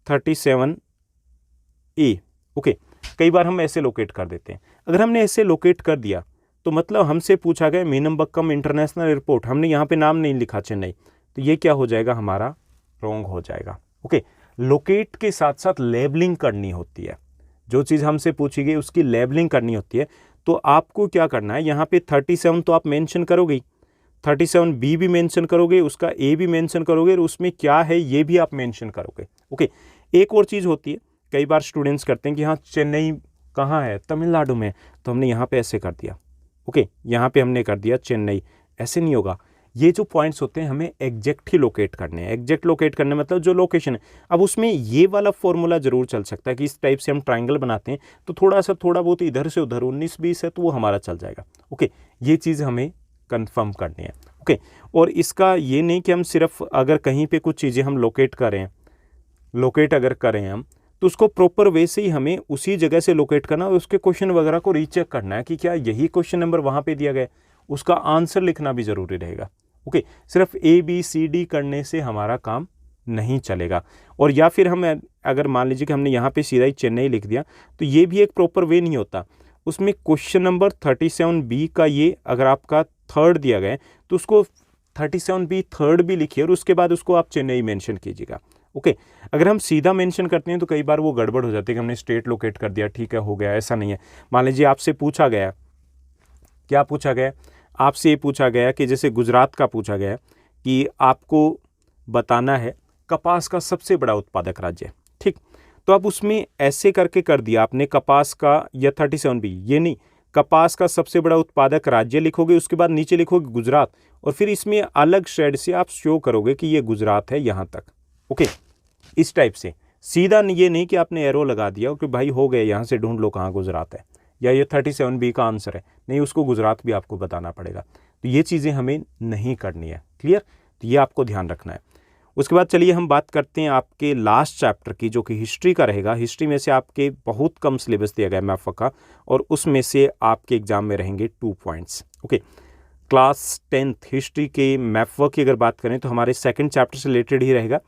37A। ओके, कई बार हम ऐसे लोकेट कर देते हैं। अगर हमने ऐसे लोकेट कर दिया तो मतलब हमसे पूछा गया मीनम्बक्कम इंटरनेशनल एयरपोर्ट, हमने यहाँ पे नाम नहीं लिखा चेन्नई, तो ये क्या हो जाएगा, हमारा रॉन्ग हो जाएगा। ओके, लोकेट के साथ साथ लेबलिंग करनी होती है, जो चीज़ हमसे पूछी गई उसकी लेबलिंग करनी होती है। तो आपको क्या करना है, यहाँ पे 37 तो आप मेंशन करोगे, 37B भी मेंशन करोगे, उसका A भी मेंशन करोगे, और उसमें क्या है ये भी आप मेंशन करोगे। ओके, एक और चीज़ होती है, कई बार स्टूडेंट्स करते हैं कि हाँ चेन्नई कहाँ है, तमिलनाडु में, तो हमने यहाँ पे ऐसे कर दिया। ओके, यहाँ पे हमने कर दिया चेन्नई, ऐसे नहीं होगा, ये जो पॉइंट्स होते हैं हमें एग्जैक्ट ही लोकेट करने हैं। एग्जैक्ट लोकेट करने मतलब जो लोकेशन है। अब उसमें ये वाला फॉर्मूला जरूर चल सकता है कि इस टाइप से हम ट्राइंगल बनाते हैं तो थोड़ा बहुत इधर से उधर 19-20 है तो वो हमारा चल जाएगा। ओके, ये चीज़ हमें कंफर्म करनी है। ओके, और इसका ये नहीं कि हम सिर्फ अगर कहीं पे कुछ चीज़ें हम लोकेट अगर करें हम तो उसको प्रॉपर वे से ही हमें उसी जगह से लोकेट करना और उसके क्वेश्चन वगैरह को रीचेक करना है कि क्या यही क्वेश्चन नंबर वहाँ पे दिया गया, उसका आंसर लिखना भी ज़रूरी रहेगा। ओके, सिर्फ ABCD करने से हमारा काम नहीं चलेगा। और या फिर हम अगर मान लीजिए कि हमने यहाँ पे सीधा ही चेन्नई लिख दिया तो ये भी एक प्रॉपर वे नहीं होता। उसमें क्वेश्चन नंबर 37B का ये अगर आपका थर्ड दिया गया है तो उसको 37B थर्ड भी लिखिए और उसके बाद उसको आप चेन्नई मेंशन कीजिएगा। ओके, अगर हम सीधा मेंशन करते हैं तो कई बार वो गड़बड़ हो जाती है कि हमने स्टेट लोकेट कर दिया, ठीक है, हो गया। ऐसा नहीं है। मान लीजिए आपसे पूछा गया, क्या पूछा गया, आपसे ये पूछा गया कि जैसे गुजरात का पूछा गया कि आपको बताना है कपास का सबसे बड़ा उत्पादक राज्य, ठीक। तो आप उसमें ऐसे करके कर दिया आपने कपास का या 37B, ये नहीं, कपास का सबसे बड़ा उत्पादक राज्य लिखोगे, उसके बाद नीचे लिखोगे गुजरात और फिर इसमें अलग शेड से आप शो करोगे कि ये गुजरात है यहाँ तक। ओके, इस टाइप से सीधा ये नहीं कि आपने एरो लगा दिया कि भाई हो गए, यहाँ से ढूंढ लो कहाँ गुजरात है या ये 37B का आंसर है, नहीं, उसको गुजरात भी आपको बताना पड़ेगा। तो ये चीज़ें हमें नहीं करनी है। क्लियर? तो ये आपको ध्यान रखना है। उसके बाद चलिए हम बात करते हैं आपके लास्ट चैप्टर की जो कि हिस्ट्री का रहेगा। हिस्ट्री में से आपके बहुत कम सिलेबस दिया गया मैथ का और उसमें से आपके एग्जाम में रहेंगे 2 points. Okay, class 10th history के मैथ की अगर बात करें तो हमारे सेकंड चैप्टर से रिलेटेड ही रहेगा।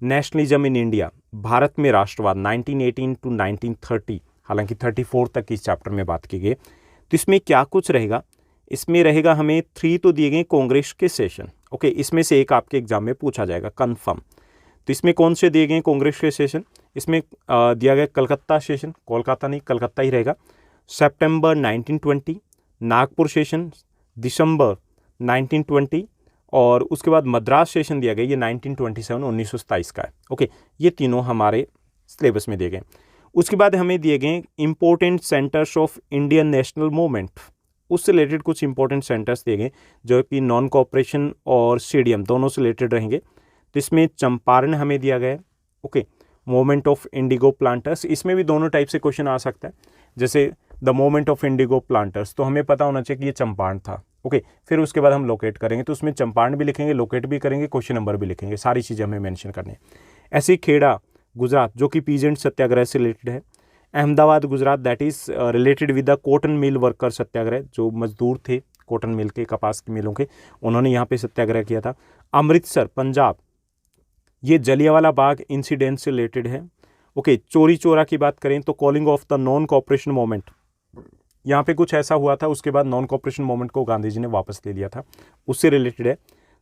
नेशनलिज्म इन इंडिया, भारत में राष्ट्रवाद 1918 to 1930, हालांकि 34 तक इस चैप्टर में बात की गई। तो इसमें क्या कुछ रहेगा, इसमें रहेगा हमें 3 तो दिए गए कांग्रेस के सेशन। ओके, इसमें से एक आपके एग्जाम में पूछा जाएगा कंफर्म। तो इसमें कौन से दिए गए कांग्रेस के सेशन, इसमें दिया गया कलकत्ता सेशन, कोलकाता नहीं कलकत्ता ही रहेगा, सितंबर 1920, नागपुर सेशन दिसंबर 1920 और उसके बाद मद्रास सेशन दिया गया, ये 1927 का है। ओके, ये तीनों हमारे सिलेबस में दिए गए। उसके बाद हमें दिए गए important centres of Indian national movement, उससे रिलेटेड कुछ इंपॉर्टेंट सेंटर्स दिए गए जो कि नॉन कोऑपरेशन और सीडीएम दोनों से रिलेटेड रहेंगे। तो इसमें चंपारण हमें दिया गया है। Okay, movement of Indigo planters, इसमें भी दोनों टाइप से क्वेश्चन आ सकता है। जैसे the movement of Indigo planters, तो हमें पता होना चाहिए कि ये चंपारण था। ओके, फिर उसके बाद हम लोकेट करेंगे तो उसमें चंपारण भी लिखेंगे, लोकेट भी करेंगे, क्वेश्चन नंबर भी लिखेंगे, सारी चीज़ें हमें मेंशन करनी है। ऐसे खेड़ा गुजरात जो कि पीजेंट सत्याग्रह से रिलेटेड है। Ahmedabad Gujarat that is related with the cotton mill worker satyagraha, जो मजदूर थे कॉटन मिल के, कपास की मिलों के, उन्होंने यहाँ पे सत्याग्रह किया था। अमृतसर पंजाब, ये जलियांवाला बाग इंसिडेंट से रिलेटेड है। ओके, चोरी चोरा की बात करें तो calling of the non cooperation movement, यहाँ पे कुछ ऐसा हुआ था, उसके बाद नॉन कॉपरेशन मूवमेंट को गांधी जी ने वापस ले लिया था, उससे रिलेटेड है।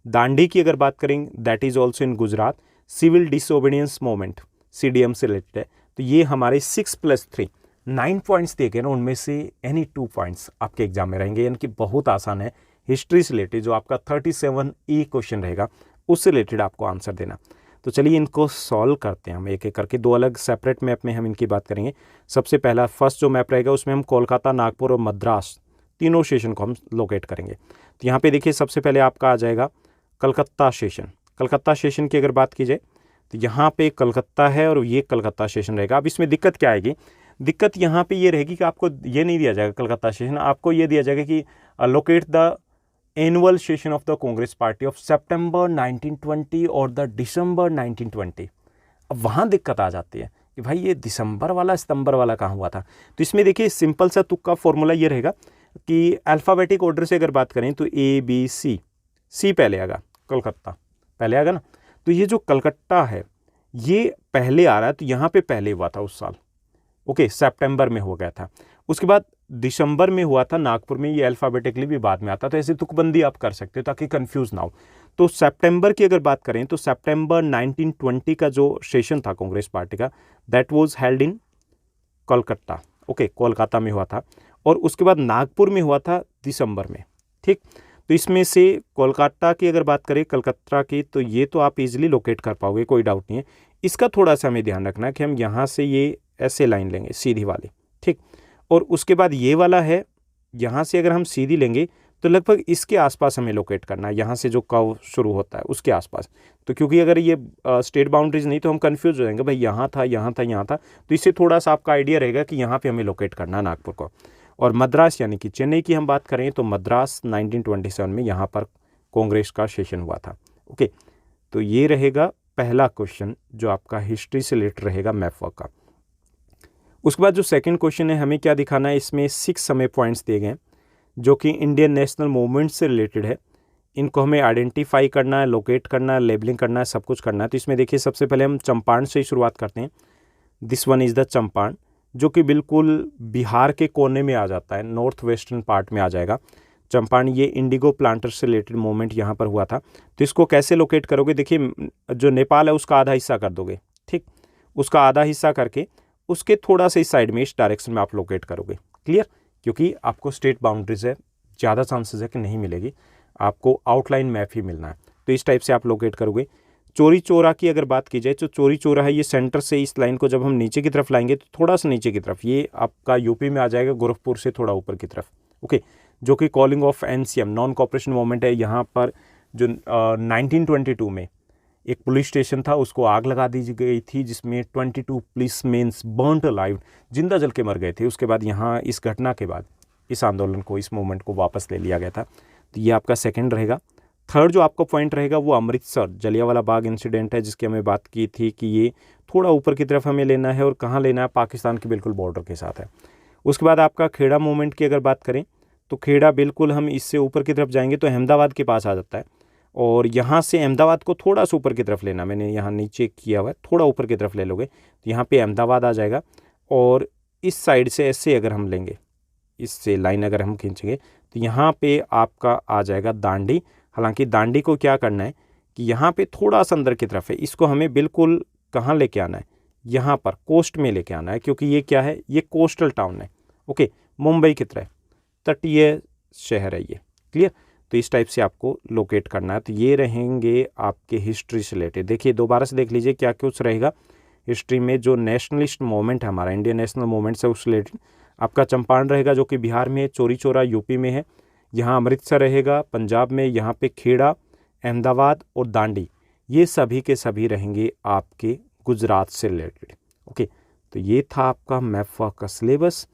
दांडी की अगर बात करें that is also in Gujarat. Civil disobedience movement CDM से रिलेटेड है। तो ये हमारे 6+3 9 पॉइंट्स दिए गए ना, उनमें से एनी 2 पॉइंट्स आपके एग्जाम में रहेंगे, यानी कि बहुत आसान है। हिस्ट्री से रिलेटेड जो आपका 37E क्वेश्चन रहेगा उससे रिलेटेड आपको आंसर देना। तो चलिए इनको सॉल्व करते हैं हम एक एक करके। 2 अलग सेपरेट मैप में हम इनकी बात करेंगे। सबसे पहला फर्स्ट जो मैप रहेगा उसमें हम कोलकाता, नागपुर और मद्रास तीनों स्टेशन को हम लोकेट करेंगे। तो यहाँ पे देखिए सबसे पहले आपका आ जाएगा कलकत्ता स्टेशन। कलकत्ता स्टेशन की अगर बात की जाए तो यहाँ पे कलकत्ता है और ये कलकत्ता स्टेशन रहेगा। अब इसमें दिक्कत क्या आएगी, दिक्कत यहाँ पे ये रहेगी कि आपको ये नहीं दिया जाएगा कलकत्ता स्टेशन, आपको ये दिया जाएगा कि locate the annual session of the Congress party of सितंबर 1920 और द दिसंबर 1920। अब वहाँ दिक्कत आ जाती है कि भाई ये दिसंबर वाला सितंबर वाला कहाँ हुआ था। तो इसमें देखिए सिंपल सा तुक्का फॉर्मूला ये रहेगा कि अल्फ़ाबेटिक ऑर्डर से अगर बात करें तो ABC, C पहले आएगा, कलकत्ता पहले आएगा ना। तो ये जो कलकत्ता है ये पहले आ रहा है, तो यहाँ पे पहले हुआ था उस साल। ओके, सितंबर में हो गया था। उसके बाद दिसंबर में हुआ था नागपुर में, ये अल्फ़ाबेटिकली भी बाद में आता। तो ऐसे तुकबंदी आप कर सकते हो ताकि कंफ्यूज ना हो। तो सितंबर की अगर बात करें तो सितंबर 1920 का जो सेशन था कांग्रेस पार्टी का that was held in Kolkata. Okay, Kolkata में हुआ था। और उसके बाद नागपुर में हुआ था दिसंबर में, ठीक। तो इसमें से कोलकाता की अगर बात करें कलकत्ता की, तो ये तो आप इजीली लोकेट कर पाओगे, कोई डाउट नहीं है। इसका थोड़ा सा हमें ध्यान रखना है कि हम यहाँ से ये ऐसे लाइन लेंगे सीधी वाली, ठीक। और उसके बाद ये वाला है, यहाँ से अगर हम सीधी लेंगे तो लगभग इसके आसपास हमें लोकेट करना है, यहाँ से जो कर्व शुरू होता है उसके आसपास। तो क्योंकि अगर ये स्टेट बाउंड्रीज नहीं तो हम कंफ्यूज हो जाएंगे, भाई यहाँ था यहाँ था यहाँ था, तो इससे थोड़ा सा आपका आइडिया रहेगा कि यहाँ पे हमें लोकेट करना है नागपुर को। और मद्रास यानी कि चेन्नई की हम बात करें तो मद्रास 1927 में यहाँ पर कांग्रेस का सेशन हुआ था। ओके, तो ये रहेगा पहला क्वेश्चन जो आपका हिस्ट्री से रिलेटेड रहेगा मैप वर्क का। उसके बाद जो सेकंड क्वेश्चन है, हमें क्या दिखाना है, इसमें 6 समय पॉइंट्स दिए गए हैं जो कि इंडियन नेशनल मूवमेंट से रिलेटेड है। इनको हमें आइडेंटिफाई करना है, लोकेट करना है, लेबलिंग करना है, सब कुछ करना है। तो इसमें देखिए सबसे पहले हम चंपारण से ही शुरुआत करते हैं। This one is the Champaran, जो कि बिल्कुल बिहार के कोने में आ जाता है, नॉर्थ वेस्टर्न पार्ट में आ जाएगा चंपारण। ये इंडिगो प्लांटर से रिलेटेड मूवमेंट यहाँ पर हुआ था। तो इसको कैसे लोकेट करोगे, देखिए जो नेपाल है उसका आधा हिस्सा कर दोगे, ठीक, उसका आधा हिस्सा करके उसके थोड़ा सा इस साइड में, इस डायरेक्शन में आप लोकेट करोगे। क्लियर, क्योंकि आपको स्टेट बाउंड्रीज है, ज़्यादा चांसेस है कि नहीं मिलेगी, आपको आउटलाइन मैप ही मिलना है। तो इस टाइप से आप लोकेट करोगे। चोरी चौरा की अगर बात की जाए तो चोरी चौरा है, ये सेंटर से इस लाइन को जब हम नीचे की तरफ लाएंगे तो थोड़ा सा नीचे की तरफ, ये आपका यूपी में आ जाएगा, गोरखपुर से थोड़ा ऊपर की तरफ। ओके, जो कि calling of NCM non cooperation movement है। यहाँ पर जो 1922 में एक पुलिस स्टेशन था उसको आग लगा दी गई थी, जिसमें 22 पुलिस मेन्स बर्न्ट अलाइव, जिंदा जल के मर गए थे। उसके बाद यहाँ इस घटना के बाद इस आंदोलन को, इस मूवमेंट को वापस ले लिया गया था। तो ये आपका सेकंड रहेगा। थर्ड जो आपका पॉइंट रहेगा वो अमृतसर जलियांवाला बाग इंसिडेंट है, जिसकी हमें बात की थी कि ये थोड़ा ऊपर की तरफ हमें लेना है, और कहाँ लेना है, पाकिस्तान के बिल्कुल बॉर्डर के साथ है। उसके बाद आपका खेड़ा मूवमेंट की अगर बात करें तो खेड़ा बिल्कुल हम इससे ऊपर की तरफ जाएंगे तो अहमदाबाद के पास आ जाता है, और यहाँ से अहमदाबाद को थोड़ा सा ऊपर की तरफ लेना, मैंने यहाँ नीचे किया हुआ है, थोड़ा ऊपर की तरफ ले लोगे तो यहाँ पे अहमदाबाद आ जाएगा। और इस साइड से ऐसे अगर हम लेंगे, इससे लाइन अगर हम खींचेंगे तो यहाँ पे आपका आ जाएगा दांडी। हालांकि दांडी को क्या करना है कि यहाँ पे थोड़ा सा अंदर की तरफ है, इसको हमें बिल्कुल कहाँ लेके आना है, यहाँ पर कोस्ट में लेके आना है, क्योंकि ये क्या है, ये कोस्टल टाउन है। ओके, मुंबई की तरह तटीय शहर है ये। क्लियर, तो इस टाइप से आपको लोकेट करना है। तो ये रहेंगे आपके हिस्ट्री से रिलेटेड। देखिए दोबारा से देख लीजिए क्या कुछ रहेगा हिस्ट्री में। जो नेशनलिस्ट मूवमेंट है हमारा, इंडियन नेशनल मूवमेंट से उस रिलेटेड आपका चंपारण रहेगा, जो कि बिहार में है, चोरी चौरा यूपी में है, यहाँ अमृतसर रहेगा पंजाब में, यहाँ पे खेड़ा, अहमदाबाद और दांडी, ये सभी के सभी रहेंगे आपके गुजरात से रिलेटेड। ओके, तो ये था आपका मैप वर्क का सिलेबस।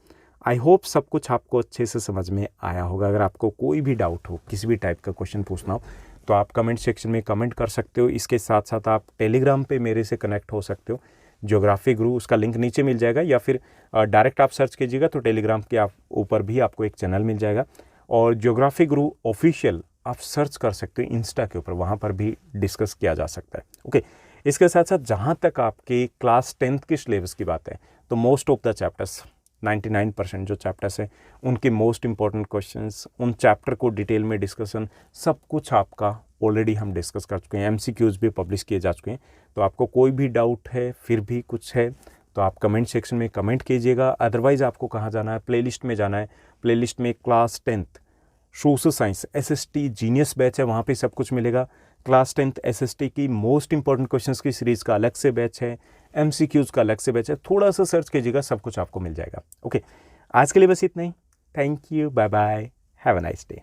आई होप सब कुछ आपको अच्छे से समझ में आया होगा। अगर आपको कोई भी डाउट हो, किसी भी टाइप का क्वेश्चन पूछना हो, तो आप कमेंट सेक्शन में कमेंट कर सकते हो। इसके साथ साथ आप टेलीग्राम पे मेरे से कनेक्ट हो सकते हो, ज्योग्राफी गुरु, उसका लिंक नीचे मिल जाएगा, या फिर डायरेक्ट आप सर्च कीजिएगा तो टेलीग्राम के आप ऊपर भी आपको एक चैनल मिल जाएगा। और ज्योग्राफी गुरु ऑफिशियल आप सर्च कर सकते हो इंस्टा के ऊपर, वहाँ पर भी डिस्कस किया जा सकता है। ओके, इसके साथ साथ जहाँ तक आपके क्लास 10th के सिलेबस की बात है, तो मोस्ट ऑफ द चैप्टर्स 99% जो चैप्टर्स हैं उनके मोस्ट इंपॉर्टेंट क्वेश्चंस, उन चैप्टर को डिटेल में डिस्कशन, सब कुछ आपका ऑलरेडी हम डिस्कस कर चुके हैं। एमसीक्यूज़ भी पब्लिश किए जा चुके हैं। तो आपको कोई भी डाउट है, फिर भी कुछ है, तो आप कमेंट सेक्शन में कमेंट कीजिएगा। अदरवाइज़ आपको कहाँ जाना है, प्लेलिस्ट में जाना है। प्लेलिस्ट में class 10th social science SST genius batch है, वहाँ पे सब कुछ मिलेगा। क्लास 10th SST की मोस्ट इंपॉर्टेंट क्वेश्चंस की सीरीज़ का अलग से बैच है, MCQs का अलग से बैच है। थोड़ा सा सर्च कीजिएगा, सब कुछ आपको मिल जाएगा। ओके, आज के लिए बस इतना ही। Thank you, bye bye, have a nice day.